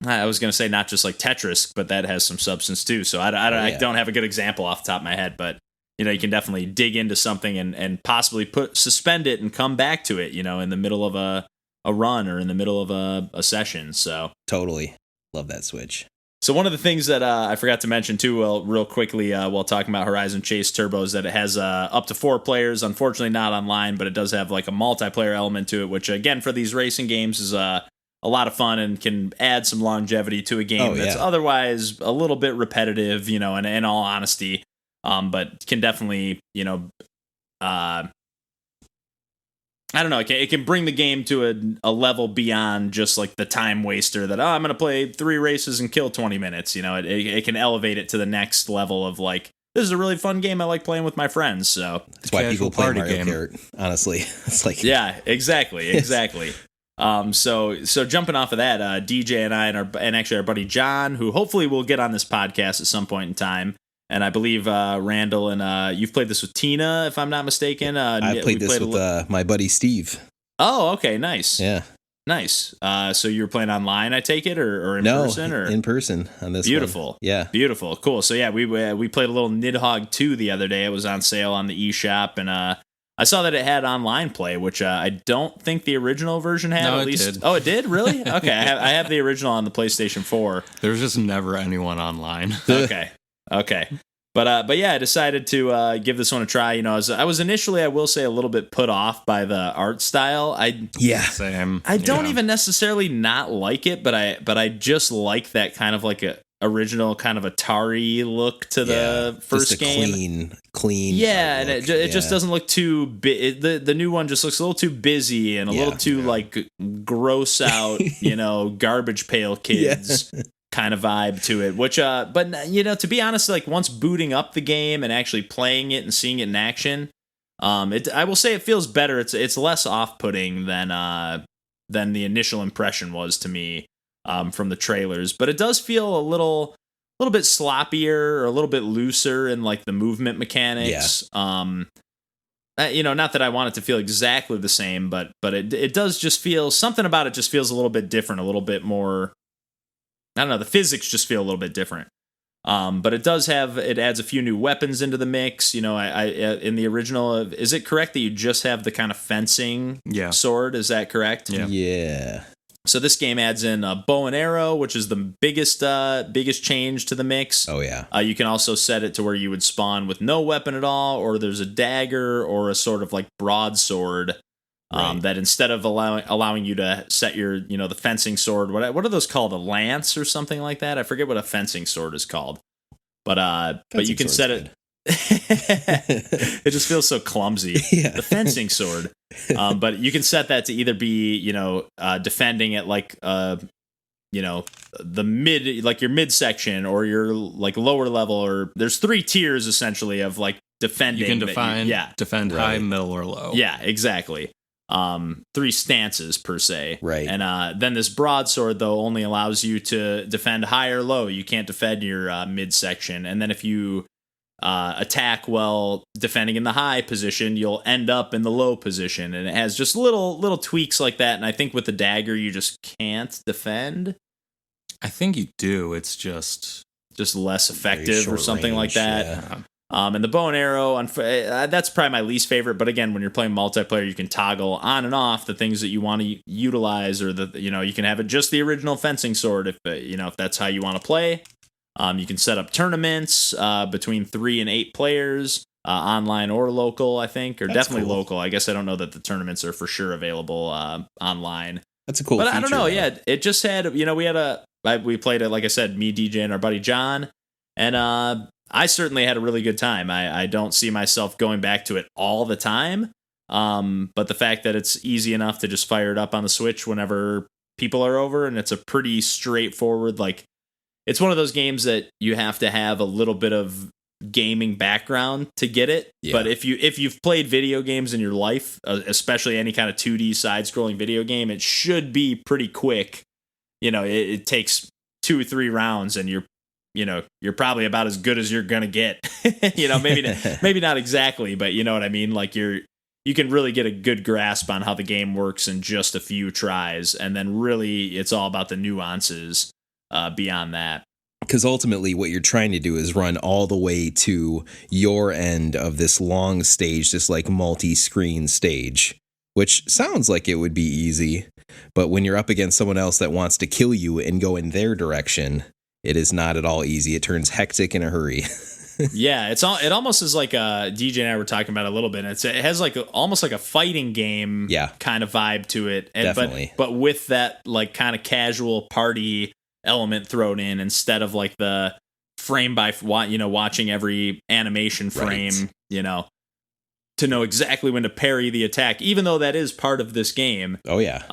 I was going to say not just like Tetris, but that has some substance too. So I don't have a good example off the top of my head, but you can definitely dig into something and possibly suspend it and come back to it, in the middle of a run or in the middle of a session. So totally love that Switch. So one of the things that I forgot to mention too, real quickly, while talking about Horizon Chase Turbo, is that it has up to 4 players. Unfortunately, not online, but it does have like a multiplayer element to it, which again for these racing games is a lot of fun and can add some longevity to a game that's otherwise a little bit repetitive, in all honesty. But can definitely, I don't know, it can bring the game to a level beyond just like the time waster that, I'm going to play 3 races and kill 20 minutes. It can elevate it to the next level of like, this is a really fun game I like playing with my friends. So that's why people play Mario Kart, honestly. It's like, yeah, exactly. So jumping off of that, DJ and I and actually our buddy John, who hopefully will get on this podcast at some point in time, and I believe Randall and you've played this with Tina, if I'm not mistaken. I played this with my buddy Steve. Oh, okay, nice. Yeah. Nice. So you were playing online, I take it, or in person? Or in person on this beautiful. One. Yeah. Beautiful. Cool. So yeah, we played a little Nidhogg II the other day. It was on sale on the eShop, and I saw that it had online play, which I don't think the original version had. No, at least. it did. Oh, it did? Really? Okay. I have the original on the PlayStation 4. There's just never anyone online. Okay. But yeah, I decided to give this one a try. You know, I was initially, I will say, a little bit put off by the art style. Same. I don't even necessarily not like it, but I just like that kind of like a original kind of Atari look to the first just a game. Clean. Yeah, and it just doesn't look too big. The new one just looks a little too busy and a little too like gross out, garbage pail kids. Kind of vibe to it, which but to be honest, like once booting up the game and actually playing it and seeing it in action, I will say it feels better. It's less off-putting than the initial impression was to me from the trailers, but it does feel a little bit sloppier or a little bit looser in like the movement mechanics. Not that I want it to feel exactly the same, but it does just feel, something about it just feels a little bit different, a little bit more, I don't know, the physics just feel a little bit different. But it adds a few new weapons into the mix. I in the original, is it correct that you just have the kind of fencing sword? Is that correct? Yeah. So this game adds in a bow and arrow, which is the biggest change to the mix. Oh yeah. You can also set it to where you would spawn with no weapon at all, or there's a dagger or a sort of like broadsword. That instead of allowing you to set your, the fencing sword, what are those called? A lance or something like that? I forget what a fencing sword is called. But you can set it. It just feels so clumsy. Yeah. The fencing sword. But you can set that to either be, defending at like the mid, like your midsection, or your like lower level, or there's 3 tiers essentially of like defending. You can defend high, middle, or low. Yeah, exactly. 3 stances per se, right? And then this broadsword though only allows you to defend high or low. You can't defend your midsection, and then if you attack while defending in the high position, you'll end up in the low position. And it has just little tweaks like that. And I think with the dagger, you just can't defend. I think you do. It's just less effective or something range, like that. Yeah. And the bow and arrow, that's probably my least favorite. But again, when you're playing multiplayer, you can toggle on and off the things that you want to utilize, or you can have it just the original fencing sword if that's how you want to play. You can set up tournaments between 3 and 8 players, online or local, I think, or that's definitely cool. Local. I guess I don't know that the tournaments are for sure available online. That's a cool but feature, I don't know. though. Yeah, it just had, we played it, like I said, me, DJ, and our buddy John, and I certainly had a really good time. I don't see myself going back to it all the time, but the fact that it's easy enough to just fire it up on the Switch whenever people are over, and it's a pretty straightforward, like, it's one of those games that you have to have a little bit of gaming background to get it. Yeah. But if you've played video games in your life, especially any kind of 2D side-scrolling video game, it should be pretty quick. It takes 2 or 3 rounds, and you're probably about as good as you're gonna get. maybe not exactly, but you know what I mean. Like you can really get a good grasp on how the game works in just a few tries, and then really it's all about the nuances beyond that. Because ultimately what you're trying to do is run all the way to your end of this long stage, this like multi-screen stage, which sounds like it would be easy, but when you're up against someone else that wants to kill you and go in their direction, it is not at all easy. It turns hectic in a hurry. Yeah, it almost is like DJ and I were talking about it a little bit. It has like almost like a fighting game kind of vibe to it. Definitely. But with that like kind of casual party element thrown in, instead of like the frame by watching every animation frame, to know exactly when to parry the attack, even though that is part of this game. Oh yeah.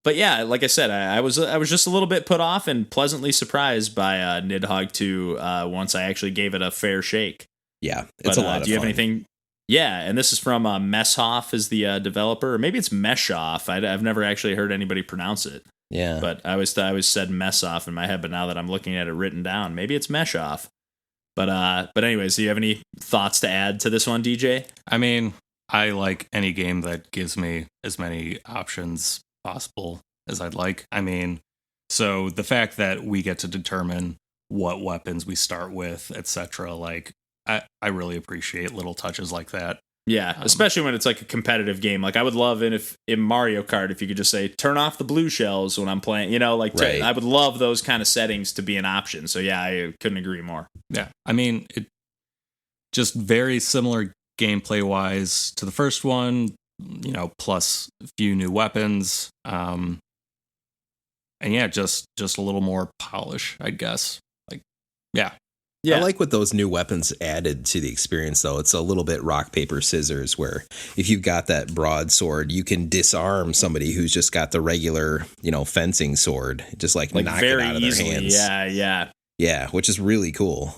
But yeah, like I said, I was just a little bit put off and pleasantly surprised by Nidhogg II once I actually gave it a fair shake. Yeah, it's a lot of fun. Do you have anything Yeah, and this is from Messhoff is the developer, or maybe it's Meshoff. I've never actually heard anybody pronounce it. Yeah. But I always said Messoff in my head, but now that I'm looking at it written down, maybe it's Meshoff. But anyways, do you have any thoughts to add to this one, DJ? I mean, I like any game that gives me as many options possible as I'd like. I mean, so the fact that we get to determine what weapons we start with, etc., like I really appreciate little touches like that. Yeah, especially when it's like a competitive game. Like I would love it if in Mario Kart, if you could just say, turn off the blue shells when I'm playing, Right. I would love those kind of settings to be an option. So yeah, I couldn't agree more. Yeah, I mean, it just very similar gameplay wise to the first one, plus a few new weapons. And yeah, just a little more polish, I guess. Like, yeah. I like what those new weapons added to the experience, though. It's a little bit rock, paper, scissors, where if you've got that broadsword, you can disarm somebody who's just got the regular, fencing sword, just like knock very it out of their easily. hands. Yeah. Yeah, which is really cool.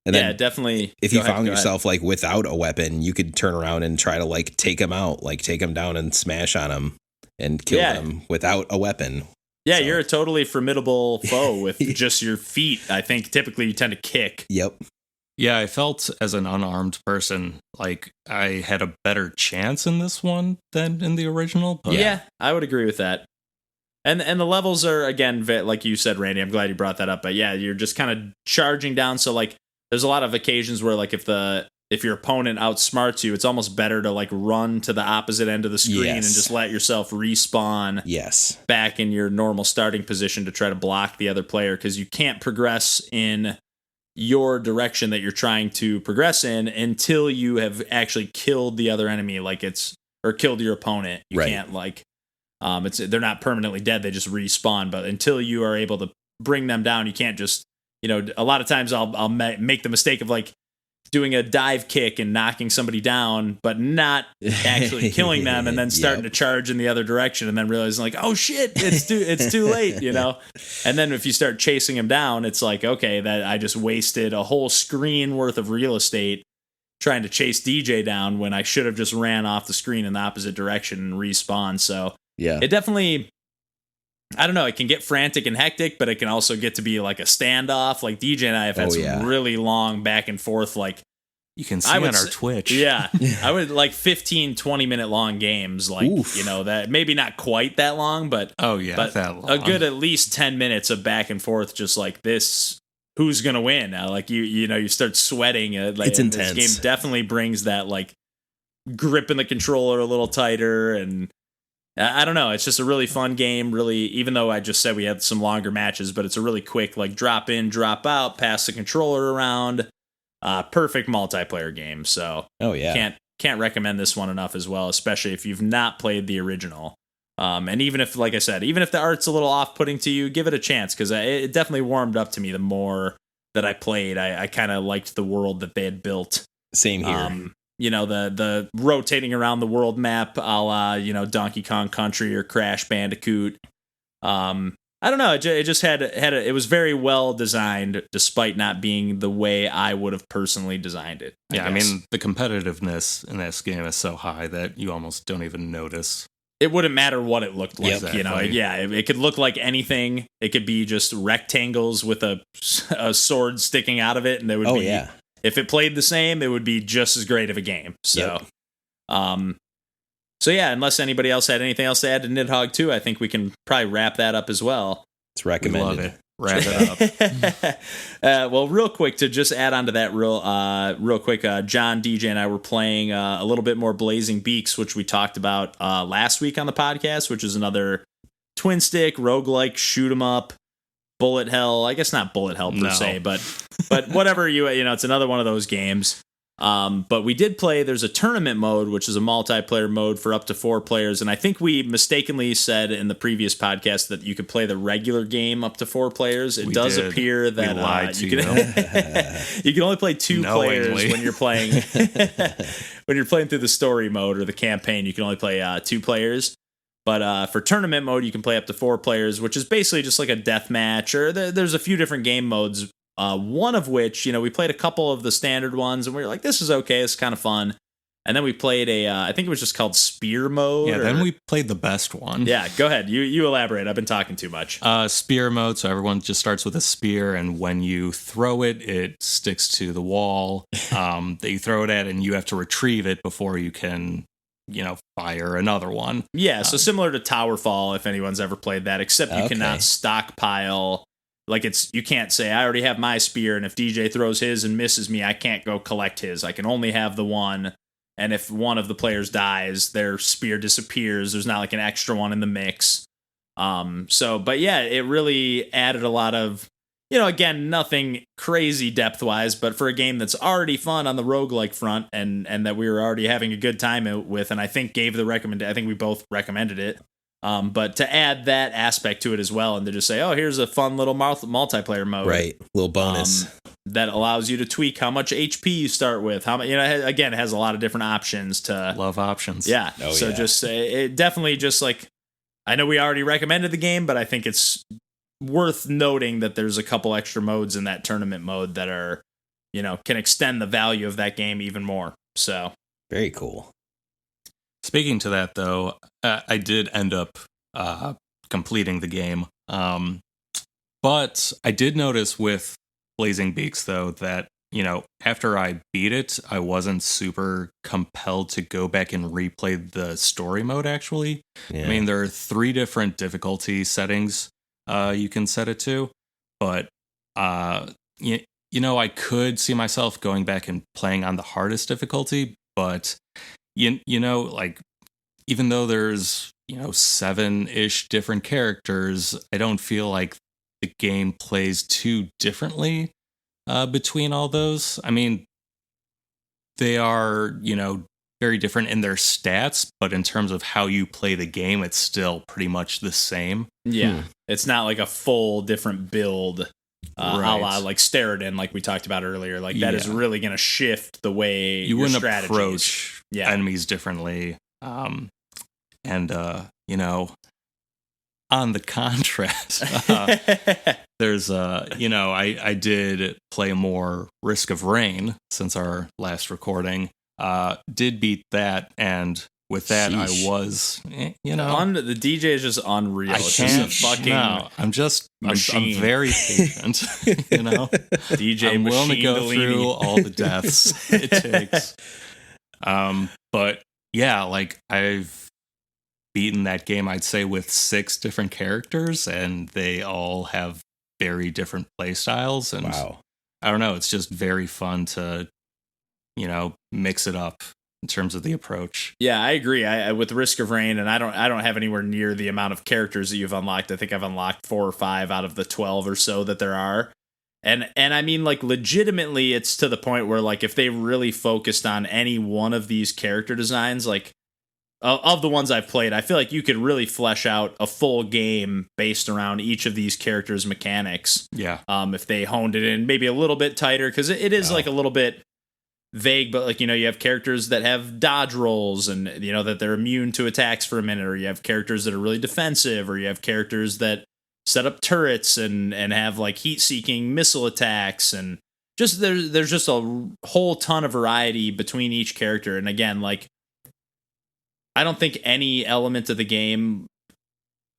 And then definitely. If you found yourself like without a weapon, you could turn around and try to like take them out, like take them down and smash on them and kill them without a weapon. Yeah, So. you're a totally formidable foe with just your feet. I think typically you tend to kick. Yep. Yeah, I felt as an unarmed person like I had a better chance in this one than in the original. But Yeah, I would agree with that. And the levels are, again, like you said, Randy, I'm glad you brought that up. But yeah, you're just kind of charging down. So like there's a lot of occasions where like if your opponent outsmarts you, it's almost better to like run to the opposite end of the screen and just let yourself respawn back in your normal starting position to try to block the other player, because you can't progress in your direction that you're trying to progress in until you have actually killed the other enemy, or killed your opponent. You can't they're not permanently dead, they just respawn, but until you are able to bring them down, you can't just, a lot of times I'll make the mistake of like doing a dive kick and knocking somebody down, but not actually killing them, and then starting to charge in the other direction, and then realizing like, oh shit, it's too late, And then if you start chasing him down, it's like, okay, that I just wasted a whole screen worth of real estate trying to chase DJ down when I should have just ran off the screen in the opposite direction and respawn. So it definitely, I don't know, it can get frantic and hectic, but it can also get to be like a standoff. Like DJ and I have had some really long back and forth, like you can see on our Twitch. Yeah. I would like 15, 20-minute long games, like, that maybe not quite that long, but that long. A good at least 10 minutes of back and forth, just like this, who's going to win? Like you start sweating. It's intense. This game definitely brings that like gripping the controller a little tighter, and I don't know. It's just a really fun game. Really, even though I just said we had some longer matches, but it's a really quick, like drop in, drop out, pass the controller around. Perfect multiplayer game. So can't recommend this one enough as well, especially if you've not played the original. And even if, like I said, even if the art's a little off-putting to you, give it a chance, because it definitely warmed up to me the more that I played. I kind of liked the world that they had built. Same here. The rotating around the world map, a la, Donkey Kong Country or Crash Bandicoot. I don't know. It just it was very well designed, despite not being the way I would have personally designed it. I mean, the competitiveness in this game is so high that you almost don't even notice. It wouldn't matter what it looked like, Exactly. It could look like anything. It could be just rectangles with a sword sticking out of it, and there would be. Yeah. If it played the same, it would be just as great of a game. So, unless anybody else had anything else to add to Nidhogg II, I think we can probably wrap that up as well. It's recommended. We love it. Wrap it up. Well, real quick, to just add on to that real quick, John, DJ, and I were playing a little bit more Blazing Beaks, which we talked about last week on the podcast, which is another twin stick, roguelike, shoot 'em up, bullet hell. I guess not bullet hell per se, but whatever it's another one of those games. But we did play, there's a tournament mode, which is a multiplayer mode for up to 4 players. And I think we mistakenly said in the previous podcast that you could play the regular game up to 4 players. It does appear that you can only play 2 players when you're playing, when you're playing through the story mode or the campaign, you can only play 2 players. But for tournament mode, you can play up to 4 players, which is basically just like a death match, or there's a few different game modes. One of which, we played a couple of the standard ones, and we were like, this is okay, it's kind of fun. And then we played I think it was just called Spear Mode. Yeah, then we played the best one. Yeah, go ahead. You elaborate. I've been talking too much. Spear mode, so everyone just starts with a spear, and when you throw it, it sticks to the wall that you throw it at, and you have to retrieve it before you can, fire another one. Yeah, so similar to Towerfall, if anyone's ever played that, except you cannot stockpile. Like, you can't say, I already have my spear, and if DJ throws his and misses me, I can't go collect his. I can only have the one. And if one of the players dies, their spear disappears. There's not like an extra one in the mix. But yeah, it really added a lot of, again, nothing crazy depth-wise, but for a game that's already fun on the roguelike front and that we were already having a good time with, and I think I think we both recommended it. But to add that aspect to it as well, and to just say, oh, here's a fun little multiplayer mode. Right, little bonus. That allows you to tweak how much HP you start with. How again, it has a lot of different options to love options. Yeah. Just it definitely just like, I know we already recommended the game, but I think it's worth noting that there's a couple extra modes in that tournament mode that are, can extend the value of that game even more. So very cool. Speaking to that though, I did end up completing the game. But I did notice with Blazing Beaks, though, that, after I beat it, I wasn't super compelled to go back and replay the story mode, actually. Yeah. I mean, there are 3 different difficulty settings you can set it to, but, I could see myself going back and playing on the hardest difficulty, but, like, even though there's, 7-ish different characters, I don't feel like the game plays too differently between all those. I mean, they are, very different in their stats, but in terms of how you play the game, it's still pretty much the same. Yeah, it's not like a full different build, a la like Steredenn, like we talked about earlier. Like that is really going to shift the way you wouldn't approach enemies differently. On the contrast, there's I did play more Risk of Rain since our last recording. Did beat that, and with that, Sheesh. I was, the DJ is just unreal. It's just a fucking I'm machine. I'm very patient. DJ, I'm willing to go through all the deaths it takes. But yeah, like I've beaten that game, I'd say, with 6 different characters, and they all have very different play styles. And wow. I don't know, it's just very fun to, mix it up in terms of the approach. Yeah, I agree. I with Risk of Rain, and I don't have anywhere near the amount of characters that you've unlocked. I think I've unlocked 4 or 5 out of the 12 or so that there are. And I mean, like, legitimately, it's to the point where, like, if they really focused on any one of these character designs, like, of the ones I've played, I feel like you could really flesh out a full game based around each of these characters' mechanics. Yeah. If they honed it in maybe a little bit tighter, because it is like a little bit vague, but like, you have characters that have dodge rolls and, that they're immune to attacks for a minute, or you have characters that are really defensive, or you have characters that set up turrets and have like heat-seeking missile attacks, and just there's just a whole ton of variety between each character. And again, like, I don't think any element of the game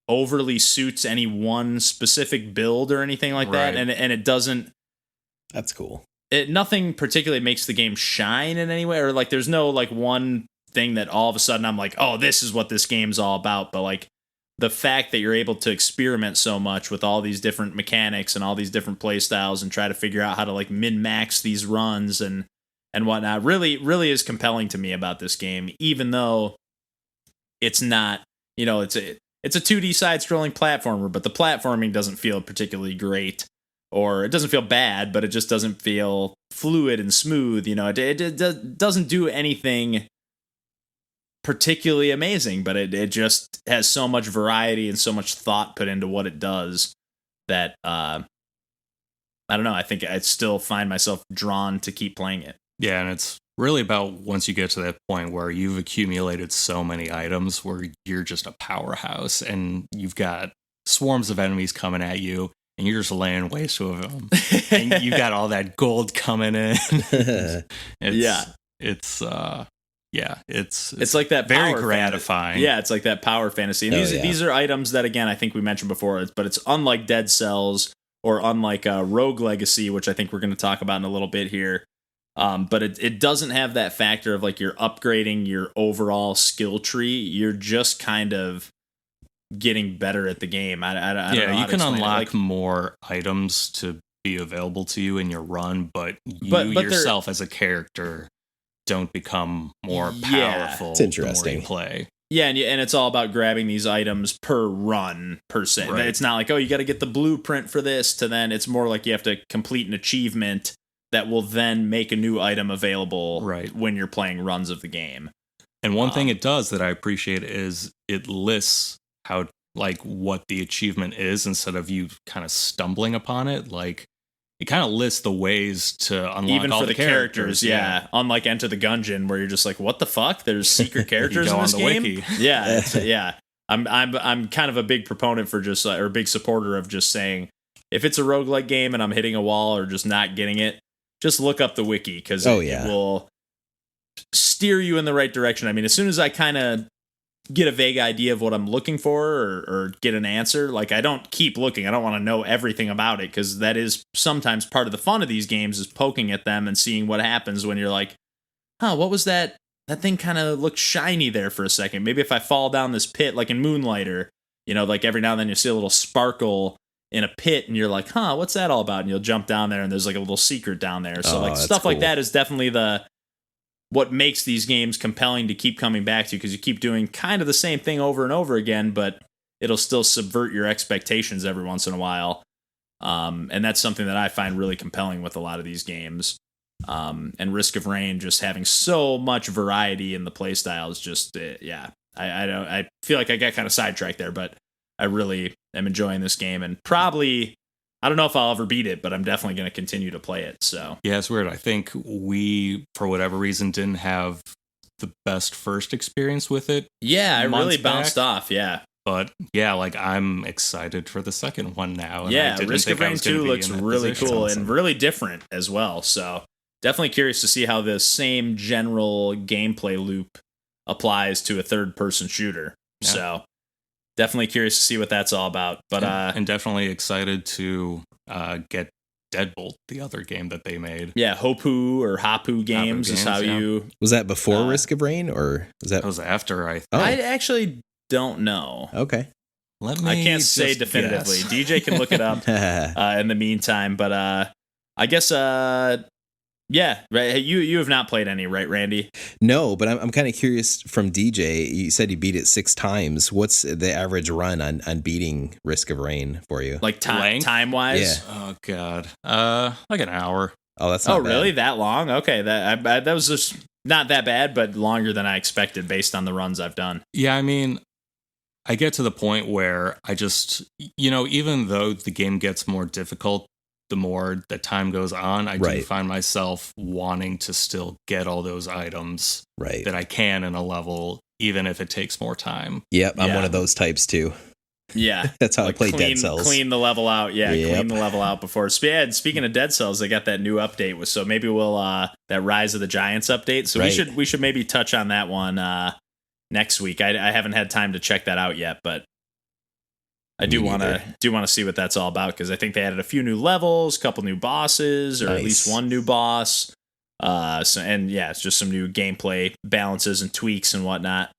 overly suits any one specific build or anything like that, and it doesn't. That's cool. Nothing particularly makes the game shine in any way, or like there's no like one thing that all of a sudden I'm like, oh, this is what this game's all about. But like the fact that you're able to experiment so much with all these different mechanics and all these different play styles and try to figure out how to like min-max these runs and whatnot really is compelling to me about this game, even though it's not, it's a 2D side-scrolling platformer, but the platforming doesn't feel particularly great, or it doesn't feel bad, but it just doesn't feel fluid and smooth. It doesn't do anything particularly amazing, but it just has so much variety and so much thought put into what it does that I don't know. I think I still find myself drawn to keep playing it. Yeah, and it's really about once you get to that point where you've accumulated so many items where you're just a powerhouse and you've got swarms of enemies coming at you and you're just laying waste to them. And you got all that gold coming in. It's yeah, it's like that very power gratifying. Yeah, it's like that power fantasy. And these are items that, again, I think we mentioned before, but it's unlike Dead Cells or unlike Rogue Legacy, which I think we're going to talk about in a little bit here. But it doesn't have that factor of like you're upgrading your overall skill tree. You're just kind of getting better at the game. I don't know you can unlock more items to be available to you in your run, but you yourself as a character don't become more powerful. It's interesting. The more you play. Yeah, and it's all about grabbing these items per run, per se. Right. It's not like, oh, you got to get the blueprint for this, to then it's more like you have to complete an achievement that will then make a new item available when you're playing runs of the game. And one thing it does that I appreciate is it lists how, like, what the achievement is instead of you kind of stumbling upon it. Like, it kind of lists the ways to unlock even all for the characters. Yeah. Unlike Enter the Gungeon, where you're just like, what the fuck? There's secret characters in this on the game? wiki. Yeah. I'm kind of a big proponent for just, or a big supporter of just saying, if it's a roguelike game and I'm hitting a wall or just not getting it, just look up the wiki, because it will steer you in the right direction. I mean, as soon as I kind of get a vague idea of what I'm looking for or get an answer, like, I don't keep looking. I don't want to know everything about it, because that is sometimes part of the fun of these games, is poking at them and seeing what happens when you're like, what was that? That thing kind of looked shiny there for a second. Maybe if I fall down this pit, like in Moonlighter, like every now and then you see a little sparkle in a pit and you're like, what's that all about? And you'll jump down there and there's like a little secret down there. So like stuff cool. Like that is definitely what makes these games compelling to keep coming back to, because you keep doing kind of the same thing over and over again, but it'll still subvert your expectations every once in a while. And that's something that I find really compelling with a lot of these games. And Risk of Rain just having so much variety in the playstyle is just, I feel like I got kind of sidetracked there, but I really am enjoying this game, and probably, I don't know if I'll ever beat it, but I'm definitely going to continue to play it. So yeah, it's weird. I think we, for whatever reason, didn't have the best first experience with it. Yeah, I really bounced off. Yeah, but yeah, like, I'm excited for the second one now. And yeah, Risk of Rain 2 looks really cool and really different as well. So definitely curious to see how the same general gameplay loop applies to a third-person shooter. Yeah. So definitely curious to see what that's all about. But and definitely excited to get Deadbolt, the other game that they made. Yeah, Hapu Games is how you... Was that before Risk of Rain, or was that... That was after, I think. I actually don't know. Okay. I can't say definitively. Guess. DJ can look it up in the meantime, but I guess... yeah, right. You have not played any, right, Randy? No, but I'm kind of curious from DJ. You said you beat it 6 times. What's the average run on beating Risk of Rain for you? Like time wise? Yeah. Oh God, like an hour. Oh, that's not bad. Really that long? Okay, that was just not that bad, but longer than I expected based on the runs I've done. Yeah, I mean, I get to the point where I just, even though the game gets more difficult, the more that time goes on, I do find myself wanting to still get all those items that I can in a level, even if it takes more time. Yep, I'm one of those types too. Yeah. That's how I play Dead Cells. Clean the level out. Yeah, clean the level out before. Speaking of Dead Cells, they got that new update. So maybe we'll, that Rise of the Giants update. So we should maybe touch on that one next week. I haven't had time to check that out yet, but I do want to see what that's all about, because I think they added a few new levels, a couple new bosses, or at least one new boss. It's just some new gameplay balances and tweaks and whatnot.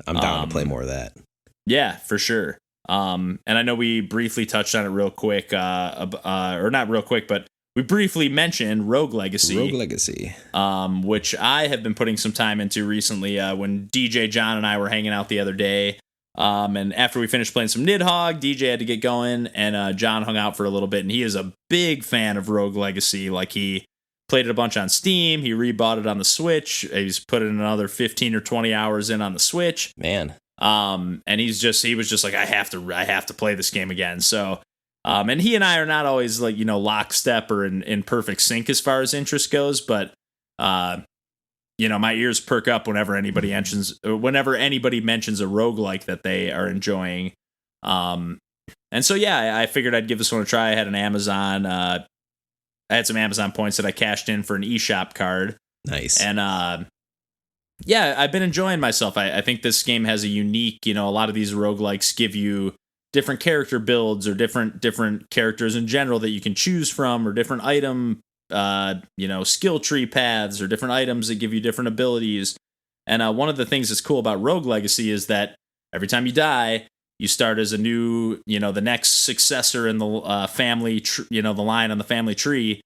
I'm down to play more of that. Yeah, for sure. And I know we briefly touched on it real quick, or not real quick, but we briefly mentioned Rogue Legacy. Which I have been putting some time into recently. When DJ John and I were hanging out the other day. And after we finished playing some Nidhogg, DJ had to get going, and John hung out for a little bit, and he is a big fan of Rogue Legacy. Like, he played it a bunch on Steam, he rebought it on the Switch, he's put in another 15 or 20 hours in on the Switch. Man. And he was just like, I have to play this game again. So, and he and I are not always like, lockstep or in perfect sync as far as interest goes, but my ears perk up whenever anybody mentions a roguelike that they are enjoying. And so, I figured I'd give this one a try. I had an Amazon, I had some Amazon points that I cashed in for an eShop card. Nice. And, Yeah, I've been enjoying myself. I think this game has a unique, a lot of these roguelikes give you different character builds or different characters in general that you can choose from, or different item, skill tree paths, or different items that give you different abilities. And one of the things that's cool about Rogue Legacy is that every time you die, you start as a new, the next successor in the family, the line on the family tree,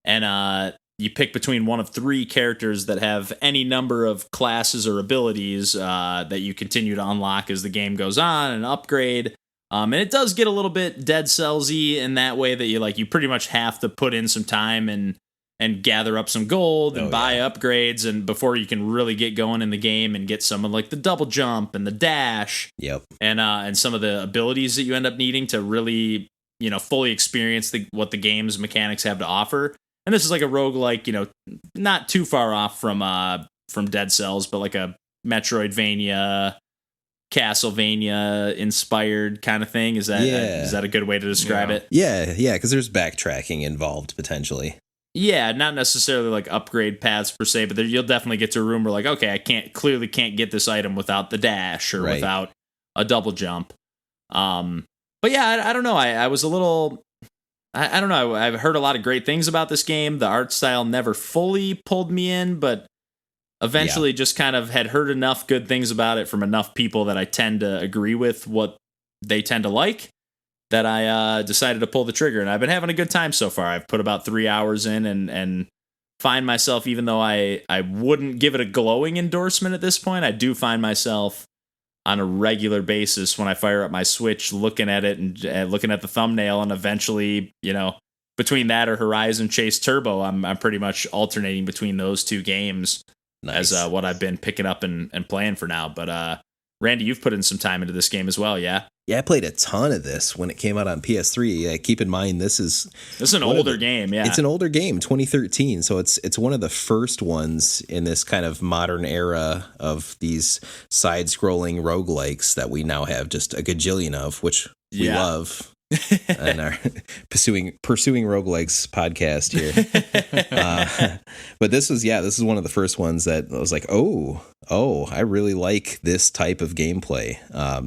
and you pick between one of three characters that have any number of classes or abilities that you continue to unlock as the game goes on and upgrade. And it does get a little bit Dead Cells-y in that way that you pretty much have to put in some time and gather up some gold and buy upgrades, and before you can really get going in the game and get some of like the double jump and the dash. Yep. And some of the abilities that you end up needing to really, fully experience what the game's mechanics have to offer. And this is like a roguelike, not too far off from Dead Cells, but like a Metroidvania, Castlevania inspired kind of thing. Is that a good way to describe it? Yeah, because there's backtracking involved potentially. Yeah, not necessarily like upgrade paths per se, but you'll definitely get to a room where like, okay, I clearly can't get this item without the dash or without a double jump. But yeah, I don't know. I was a little, I don't know. I've heard a lot of great things about this game. The art style never fully pulled me in, but eventually just kind of had heard enough good things about it from enough people that I tend to agree with what they tend to like, that I decided to pull the trigger. And I've been having a good time so far. I've put about 3 hours in and find myself, even though I wouldn't give it a glowing endorsement at this point, I do find myself on a regular basis when I fire up my Switch looking at it and looking at the thumbnail, and eventually, between that or Horizon Chase Turbo, I'm pretty much alternating between those two games as what I've been picking up and playing for now. But Randy, you've put in some time into this game as well, yeah? Yeah, I played a ton of this when it came out on PS3. Keep in mind, this is an older game, yeah. It's an older game, 2013, so it's one of the first ones in this kind of modern era of these side-scrolling roguelikes that we now have just a gajillion of, which we love. And our pursuing roguelikes podcast here. But this is one of the first ones that I was like, oh, I really like this type of gameplay.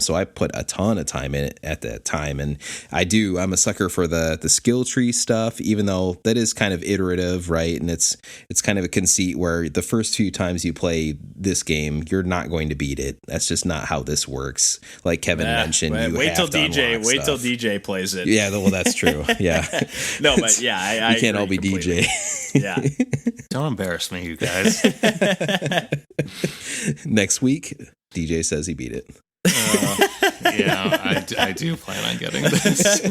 So I put a ton of time in it at that time, and I'm a sucker for the skill tree stuff, even though that is kind of iterative, right? And it's kind of a conceit where the first few times you play this game, you're not going to beat it. That's just not how this works. Like Kevin mentioned, wait till DJ plays it. Yeah, well, that's true. Yeah. No, but yeah, we can't all be completely. DJ. Yeah. Don't embarrass me, you guys. Next week, DJ says he beat it. Yeah, I do plan on getting this.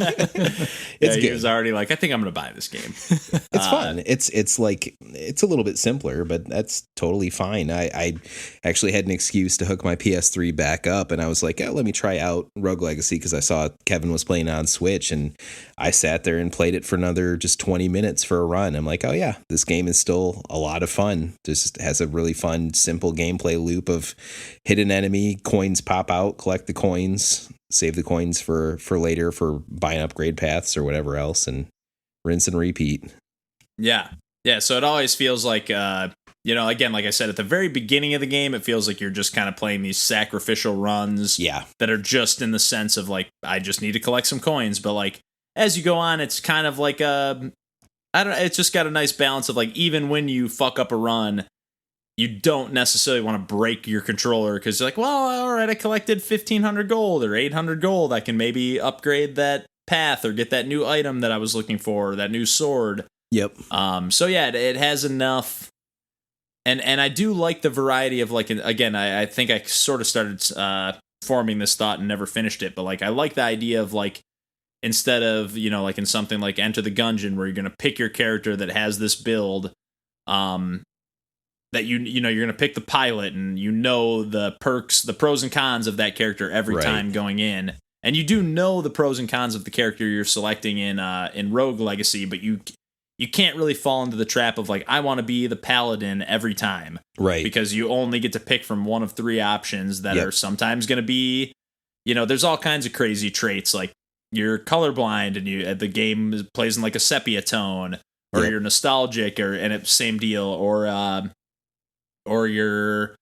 He was already like, I think I'm going to buy this game. It's fun. It's like, it's a little bit simpler, but that's totally fine. I actually had an excuse to hook my PS3 back up, and I was like, let me try out Rogue Legacy because I saw Kevin was playing on Switch, and I sat there and played it for another just 20 minutes for a run. I'm like, oh yeah, this game is still a lot of fun. Just has a really fun, simple gameplay loop of hit an enemy, coins pop out, collect the coins, save the coins for later for buying upgrade paths or whatever else, and rinse and repeat. Yeah. So it always feels like, again, like I said, at the very beginning of the game, it feels like you're just kind of playing these sacrificial runs that are just in the sense of like, I just need to collect some coins. But like, as you go on, it's kind of like it's just got a nice balance of like, even when you fuck up a run, you don't necessarily want to break your controller because you're like, well, all right, I collected 1,500 gold or 800 gold. I can maybe upgrade that path or get that new item that I was looking for, or that new sword. Yep. So yeah, it has enough. And I do like the variety of like, again, I think I sort of started forming this thought and never finished it. But like, I like the idea of like, instead of, like in something like Enter the Gungeon, where you're going to pick your character that has this build, that you're going to pick the pilot, and the perks, the pros and cons of that character every time going in. And you do know the pros and cons of the character you're selecting in Rogue Legacy, but you can't really fall into the trap of like, I want to be the paladin every time. Right. Because you only get to pick from one of three options that are sometimes going to be, there's all kinds of crazy traits, like you're colorblind and the game plays in like a sepia tone, or you're nostalgic, and it's same deal, or you're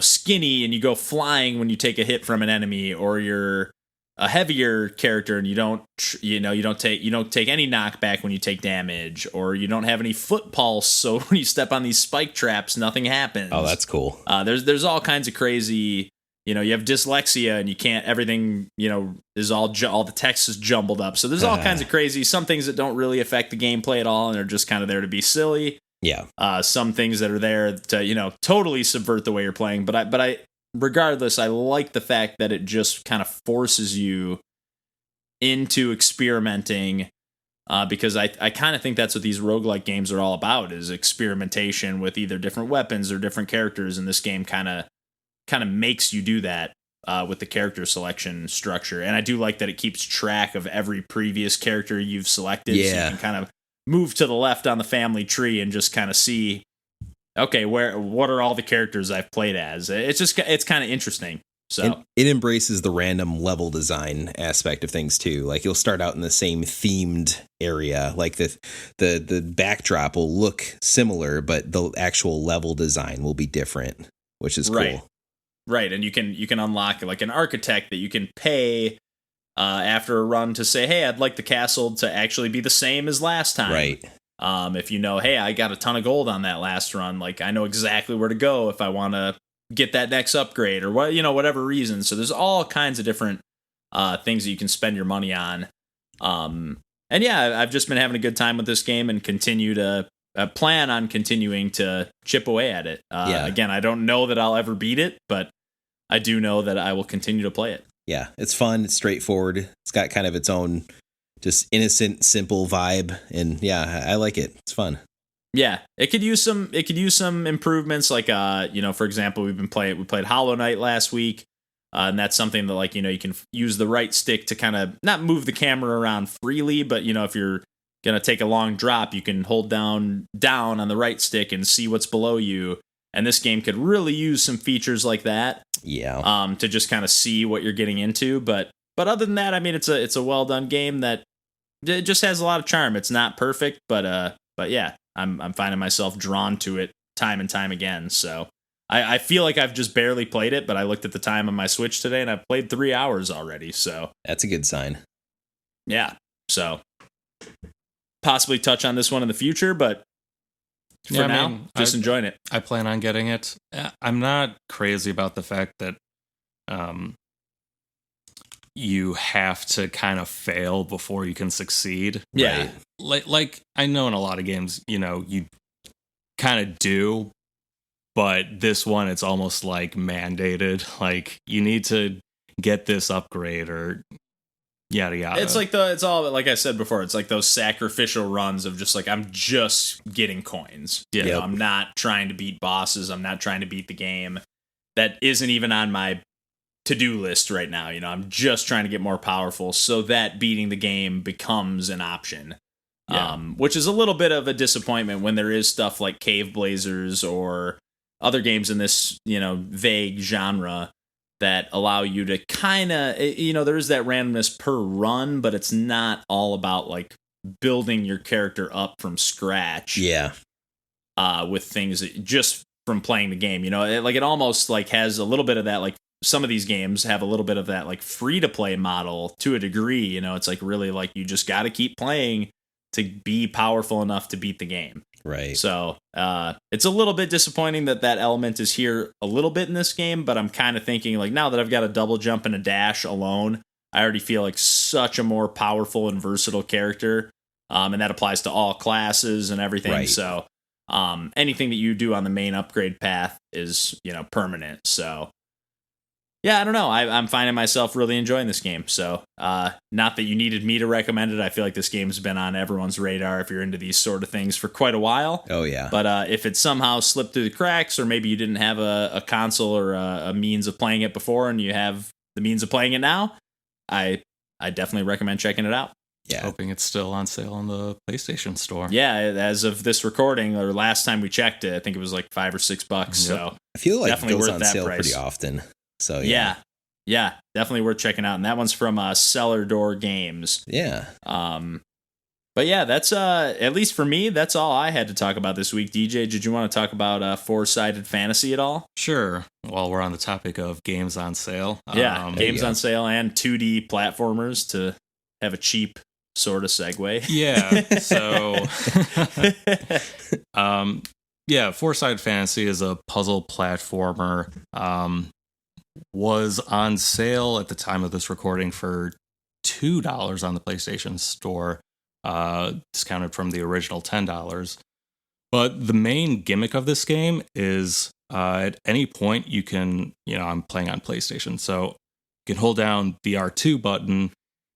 skinny and you go flying when you take a hit from an enemy, or you're a heavier character and you don't take any knockback when you take damage, or you don't have any foot pulse, so when you step on these spike traps, nothing happens. Oh, that's cool. There's all kinds of crazy. You have dyslexia and you can't. Everything is all the text is jumbled up. So there's all kinds of crazy. Some things that don't really affect the gameplay at all and are just kind of there to be silly. Yeah. Some things that are there to totally subvert the way you're playing. But I regardless, I like the fact that it just kind of forces you into experimenting, because I kind of think that's what these roguelike games are all about, is experimentation with either different weapons or different characters, and this game kind of makes you do that with the character selection structure. And I do like that it keeps track of every previous character you've selected, so you can kind of move to the left on the family tree and just kind of see, okay, what are all the characters I've played as? It's kind of interesting. So it embraces the random level design aspect of things too. Like you'll start out in the same themed area, like the backdrop will look similar, but the actual level design will be different, which is cool. Right, and you can unlock like an architect that you can pay after a run to say, hey, I'd like the castle to actually be the same as last time. Right. If hey, I got a ton of gold on that last run, like I know exactly where to go if I want to get that next upgrade or whatever reason. So there's all kinds of different things that you can spend your money on. And yeah, I've just been having a good time with this game and continue to plan on continuing to chip away at it. Again, I don't know that I'll ever beat it, but I do know that I will continue to play it. Yeah, it's fun. It's straightforward. It's got kind of its own just innocent, simple vibe, and yeah, I like it. It's fun. Yeah, it could use some improvements. Like for example, we played Hollow Knight last week, and that's something that you can use the right stick to kind of not move the camera around freely, but if you're gonna take a long drop, you can hold down on the right stick and see what's below you. And this game could really use some features like that. Yeah. To just kind of see what you're getting into. But other than that, I mean, it's a well done game that it just has a lot of charm. It's not perfect, but yeah, I'm finding myself drawn to it time and time again. So I feel like I've just barely played it, but I looked at the time on my Switch today and I've played 3 hours already. So that's a good sign. Yeah. So possibly touch on this one in the future, but for now, just enjoying it. I plan on getting it. I'm not crazy about the fact that you have to kind of fail before you can succeed. Yeah. Right? Like I know in a lot of games, you kind of do, but this one, it's almost like mandated. Like you need to get this upgrade or yada yada. It's all like I said before, it's like those sacrificial runs of just like I'm just getting coins. Yeah. I'm not trying to beat bosses, I'm not trying to beat the game. That isn't even on my to-do list right now. I'm just trying to get more powerful so that beating the game becomes an option. Yeah. Which is a little bit of a disappointment when there is stuff like Cave Blazers or other games in this, vague genre that allow you to kind of, there is that randomness per run, but it's not all about like building your character up from scratch. Yeah. With things just from playing the game, it almost like has a little bit of that, like some of these games have a little bit of that like free to play model to a degree. It's like really like you just got to keep playing to be powerful enough to beat the game. Right. So it's a little bit disappointing that element is here a little bit in this game, but I'm kind of thinking like now that I've got a double jump and a dash alone, I already feel like such a more powerful and versatile character. And that applies to all classes and everything. Right. So anything that you do on the main upgrade path is, permanent. So yeah, I don't know. I'm finding myself really enjoying this game. So not that you needed me to recommend it. I feel like this game's been on everyone's radar if you're into these sort of things for quite a while. Oh, yeah. But if it somehow slipped through the cracks, or maybe you didn't have a console or a means of playing it before and you have the means of playing it now, I definitely recommend checking it out. Yeah. Hoping it's still on sale on the PlayStation Store. Yeah, as of this recording, or last time we checked it, I think it was like $5 or $6. Yep. So I feel like definitely it goes worth on that sale price. pretty often. So yeah, definitely worth checking out. And that one's from Cellar Door Games. Yeah. But yeah, that's at least for me, that's all I had to talk about this week. DJ, did you want to talk about four-sided fantasy at all? Sure. While we're on the topic of games on sale. Yeah, games on sale and 2D platformers to have a cheap sort of segue. Yeah. So, Four-Sided Fantasy is a puzzle platformer. Was on sale at the time of this recording for $2 on the PlayStation Store. Discounted from the original $10. But the main gimmick of this game is at any point you can, I'm playing on PlayStation, so you can hold down the R2 button,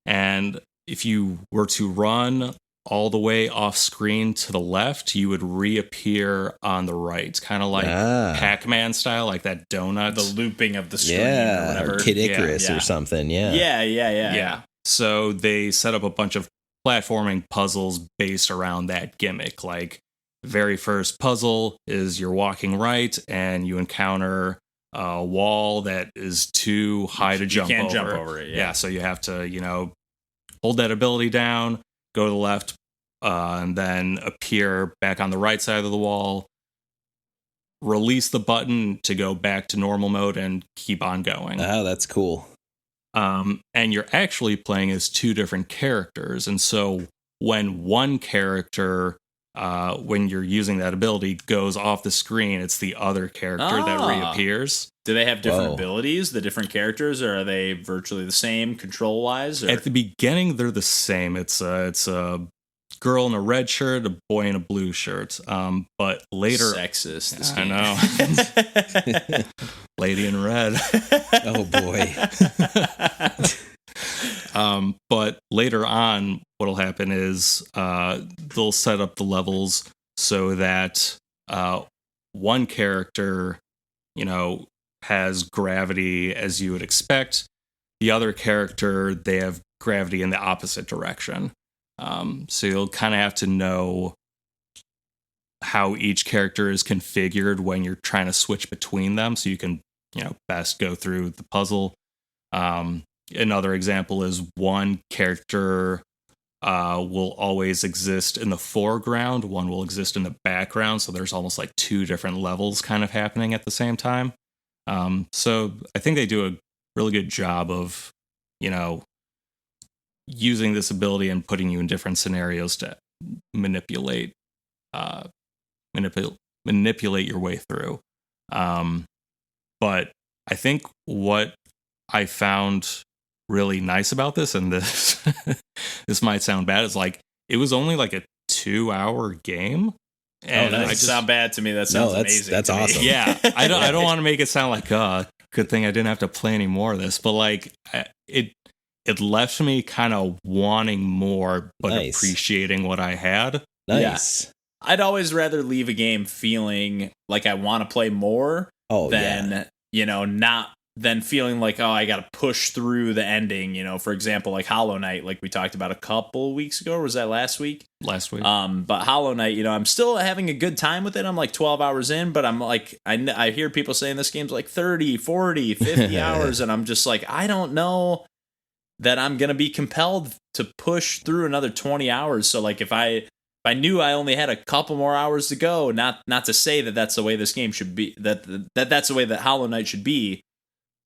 and if you were to run all the way off screen to the left, you would reappear on the right, kind of like Pac-Man style, like that donut. The looping of the screen or whatever. Or Kid Icarus or something, Yeah. So they set up a bunch of platforming puzzles based around that gimmick. Like, very first puzzle is you're walking right and you encounter a wall that is too high to jump over. You can't jump over it. Yeah, so you have to, hold that ability down, go to the left, and then appear back on the right side of the wall, release the button to go back to normal mode, and keep on going. Oh, that's cool. And you're actually playing as two different characters. And so when one character, when you're using that ability, goes off the screen, it's the other character that reappears. Do they have different abilities, the different characters, or are they virtually the same control-wise? At the beginning, they're the same. It's a girl in a red shirt, a boy in a blue shirt. But later... Sexist, this I know. Lady in red. Oh, boy. But later on, what'll happen is they'll set up the levels so that one character, has gravity as you would expect. The other character, they have gravity in the opposite direction. So you'll kind of have to know how each character is configured when you're trying to switch between them, so you can, best go through the puzzle. Another example is one character will always exist in the foreground, one will exist in the background, so there's almost like two different levels kind of happening at the same time. So I think they do a really good job of, using this ability and putting you in different scenarios to manipulate your way through. But I think what I found really nice about this, and this this might sound bad, is like it was only like a 2-hour game. And that doesn't sound bad to me. That sounds amazing. That's awesome. Yeah, I don't want to make it sound like good thing I didn't have to play any more of this, but like it left me kind of wanting more, but appreciating what I had. Nice. Yeah. I'd always rather leave a game feeling like I want to play more than not than feeling like, I got to push through the ending. For example, like Hollow Knight, like we talked about a couple weeks ago, or was that last week? Last week. But Hollow Knight, I'm still having a good time with it. I'm like 12 hours in, but I'm like, I hear people saying this game's like 30, 40, 50 hours, and I'm just like, I don't know that I'm going to be compelled to push through another 20 hours. So like if I knew I only had a couple more hours to go, not to say that that's the way this game should be, that's the way that Hollow Knight should be.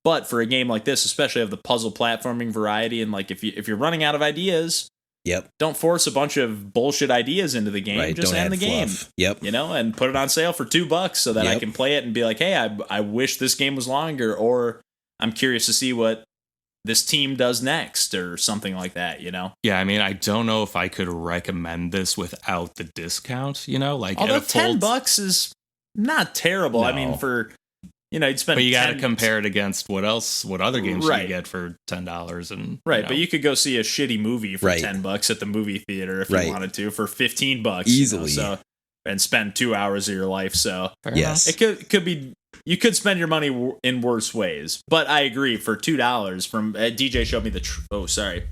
But for a game like this, especially of the puzzle platforming variety, and like if you're running out of ideas, don't force a bunch of bullshit ideas into the game. Right, just end the game. Yep. And put it on sale for $2 so that I can play it and be like, hey, I wish this game was longer, or I'm curious to see what this team does next, or something like that. Yeah, I mean, I don't know if I could recommend this without the discount. Like although $10 is not terrible. No. I mean, for you'd spend. But you got to compare it against what other games you get for $10, and But you could go see a shitty movie for $10 at the movie theater if you wanted to, for $15 easily. And spend 2 hours of your life. So yes, it could be. You could spend your money in worse ways, but I agree, for $2 from DJ showed me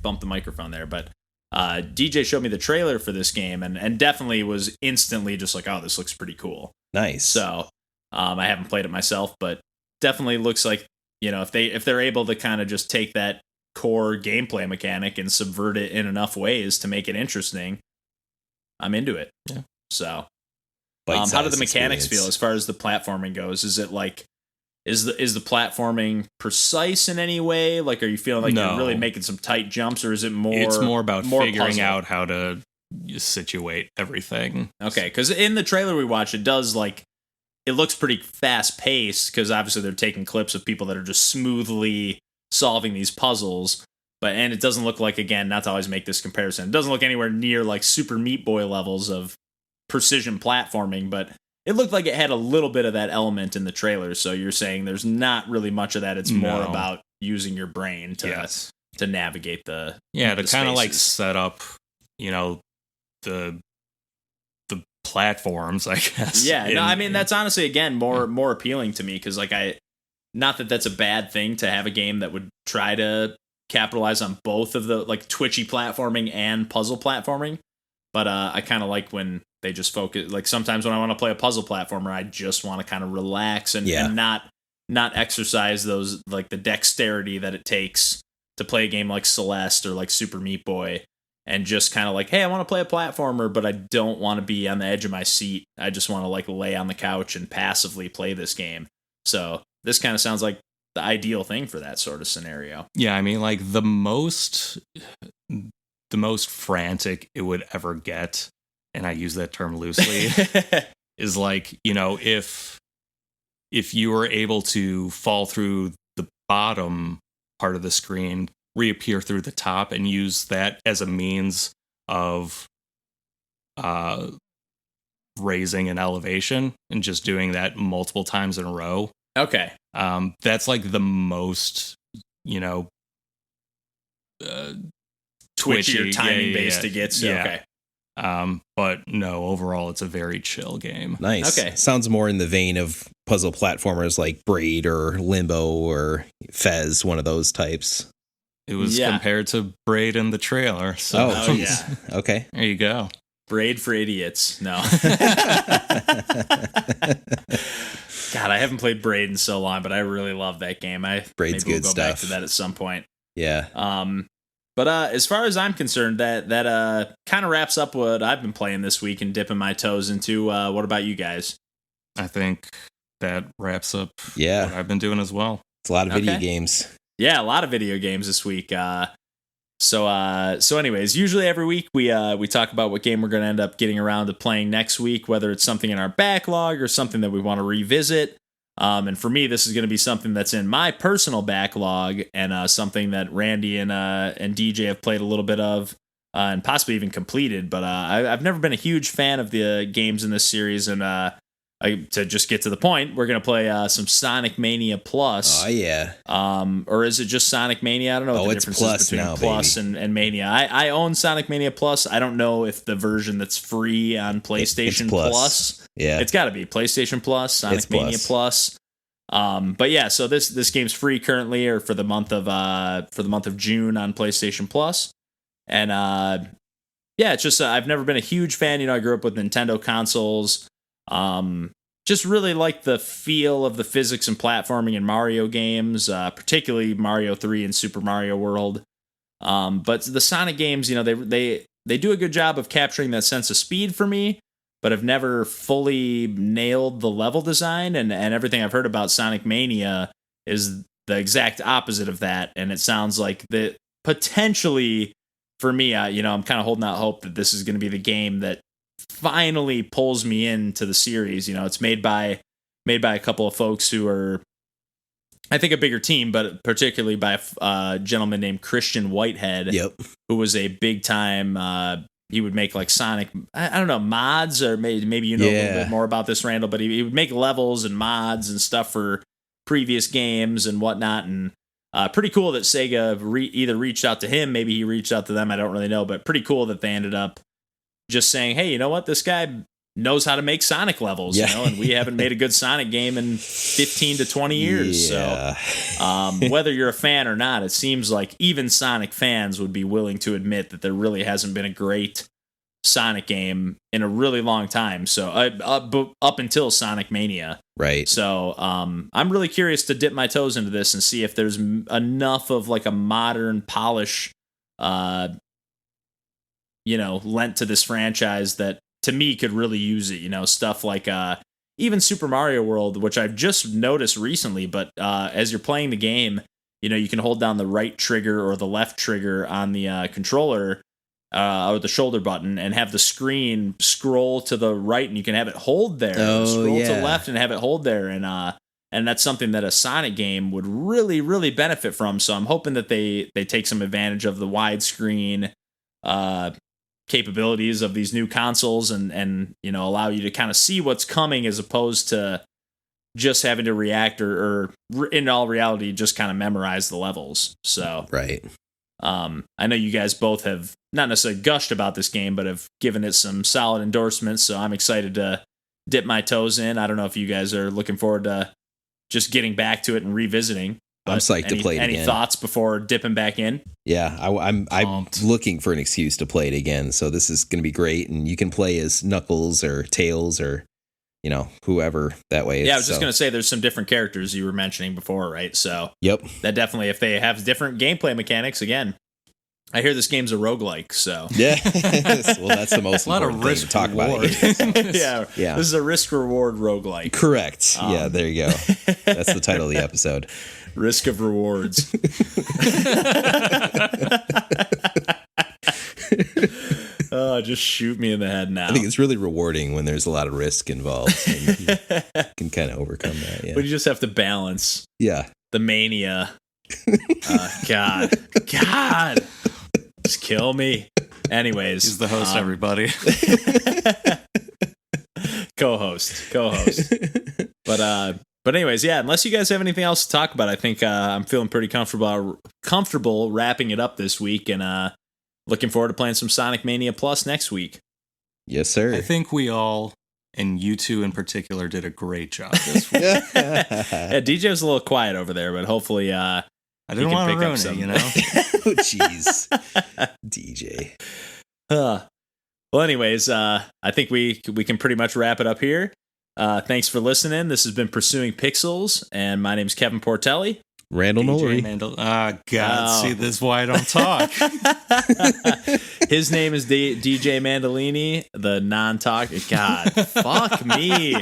bumped the microphone there, but DJ showed me the trailer for this game and definitely was instantly just like, oh, this looks pretty cool. Nice. So I haven't played it myself, but definitely looks like, if they're able to kind of just take that core gameplay mechanic and subvert it in enough ways to make it interesting, into it. Yeah. So, Bite-sized how do the mechanics experience. feel as far as the platforming goes? Is it like, is the platforming precise in any way? Like, are you feeling like No. you're really making some tight jumps, or is it more? It's more about figuring puzzle? out how to situate everything. Okay, because in the trailer we watched, it does like, it looks pretty fast paced because obviously they're taking clips of people that are just smoothly solving these puzzles. And it doesn't look like, again, not to always make this comparison, it doesn't look anywhere near like Super Meat Boy levels of precision platforming, but it looked like it had a little bit of that element in the trailer. So you're saying there's not really much of that. It's more No. about using your brain to Yes. to navigate the To kind of like spaces. set up, the platforms, I guess. Yeah, no, I mean that's honestly again more appealing to me because like not that that's a bad thing to have a game that would try to capitalize on both of the like twitchy platforming and puzzle platforming, but I kind of like when they just focus. Like sometimes when I want to play a puzzle platformer, I just want to kind of relax and not exercise those like the dexterity that it takes to play a game like Celeste or like Super Meat Boy. And just kind of like, hey, I want to play a platformer, but I don't want to be on the edge of my seat. I just want to like lay on the couch and passively play this game. So this kind of sounds like the ideal thing for that sort of scenario. Yeah, I mean, like the most frantic it would ever get, and I use that term loosely, is like, if you were able to fall through the bottom part of the screen, reappear through the top, and use that as a means of raising an elevation, and just doing that multiple times in a row. Okay. That's like the most, Twitchy or timing based yeah, it gets. yeah. Okay. But no, overall, it's a very chill game. Nice. Okay. Sounds more in the vein of puzzle platformers like Braid or Limbo or Fez, one of those types. It was compared to Braid in the trailer. So Oh, yeah. Okay. There you go. Braid for idiots. No. God, I haven't played Braid in so long, but I really love that game. Braid's maybe we'll good go stuff. back to that at some point. Yeah. But as far as I'm concerned, that kind of wraps up what I've been playing this week and dipping my toes into. What about you guys? I think that wraps up Yeah. what I've been doing as well. It's a lot of video Okay. games. Yeah, a lot of video games this week. So anyways, usually every week we talk about what game we're going to end up getting around to playing next week, whether it's something in our backlog or something that we want to revisit. And for me, this is going to be something that's in my personal backlog and something that Randy and DJ have played a little bit of and possibly even completed. But I've never been a huge fan of the games in this series. And to just get to the point, we're going to play some Sonic Mania Plus. Oh, yeah. Or is it just Sonic Mania? I don't know what the it's difference Plus is between now, Plus and Mania. I own Sonic Mania Plus. I don't know if the version that's free on PlayStation Plus. Yeah. It's got to be PlayStation Plus, Sonic It's Mania Plus. But yeah, so this game's free currently, or for the month of June on PlayStation Plus, and yeah, it's just I've never been a huge fan. I grew up with Nintendo consoles. Just really like the feel of the physics and platforming in Mario games, particularly Mario 3 and Super Mario World. But the Sonic games, they do a good job of capturing that sense of speed for me, but have never fully nailed the level design. And everything I've heard about Sonic Mania is the exact opposite of that. And it sounds like that potentially for me, I'm kind of holding out hope that this is going to be the game that finally pulls me into the series. It's made by a couple of folks who are, I think, a bigger team, but particularly by a gentleman named Christian Whitehead, who was a big time. He would make like Sonic, I don't know, mods, or maybe you know a little bit more about this, Randall, but he would make levels and mods and stuff for previous games and whatnot. And pretty cool that Sega either reached out to him, maybe he reached out to them, I don't really know, but pretty cool that they ended up just saying, hey, you know what, this guy knows how to make Sonic levels, and we haven't made a good Sonic game in 15 to 20 years. Yeah. So whether you're a fan or not, it seems like even Sonic fans would be willing to admit that there really hasn't been a great Sonic game in a really long time. So up until Sonic Mania. Right. So I'm really curious to dip my toes into this and see if there's enough of like a modern polish lent to this franchise that to me could really use it. Stuff like even Super Mario World, which I've just noticed recently. But as you're playing the game, you can hold down the right trigger or the left trigger on the controller. Or the shoulder button, and have the screen scroll to the right, and you can have it hold there. Scroll to the left and have it hold there, and that's something that a Sonic game would really, really benefit from. So I'm hoping that they take some advantage of the widescreen capabilities of these new consoles, and allow you to kind of see what's coming as opposed to just having to react or in all reality just kind of memorize the levels. So right. I know you guys both have not necessarily gushed about this game, but have given it some solid endorsements, so I'm excited to dip my toes in. I don't know if you guys are looking forward to just getting back to it and revisiting. I'm psyched to play it again. Any thoughts before dipping back in? Yeah, I'm looking for an excuse to play it again, so this is going to be great, and you can play as Knuckles or Tails or whoever that way. Yeah, I was just going to say there's some different characters you were mentioning before, right? So yep, that definitely, if they have different gameplay mechanics, again, I hear this game's a roguelike, so. Yeah, well, that's the most important thing to talk about. Yeah, this is a risk-reward roguelike. Correct. Yeah, there you go. That's the title of the episode. Risk of rewards. Oh, just shoot me in the head now. I think it's really rewarding when there's a lot of risk involved. And you can kind of overcome that. Yeah. But you just have to balance. Yeah. The mania. God. Just kill me. Anyways. He's the host, everybody. Co-host. But anyways, yeah, unless you guys have anything else to talk about, I think I'm feeling pretty comfortable wrapping it up this week, and looking forward to playing some Sonic Mania Plus next week. Yes, sir. I think we all, and you two in particular, did a great job this week. Yeah, DJ was a little quiet over there, but hopefully I didn't want to ruin it, Oh, jeez. DJ. Well, anyways, I think we can pretty much wrap it up here. Thanks for listening. This has been Pursuing Pixels, and my name's Kevin Portelli. Randall Nolary. See, this is why I don't talk. His name is DJ Mandolini, the non-talk. God, fuck me.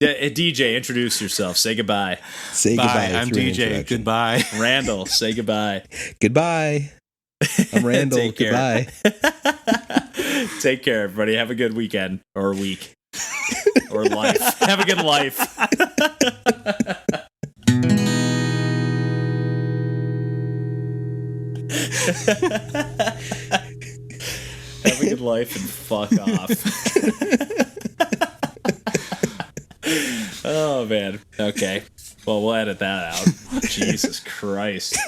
DJ, introduce yourself. Say goodbye. Say goodbye. I'm DJ. Goodbye. Randall, say goodbye. Goodbye. I'm Randall. Take care. Goodbye. Take care, everybody. Have a good weekend or week or life. Have a good life. Have a good life and fuck off. Oh, man. Okay. Well, we'll edit that out. Jesus Christ.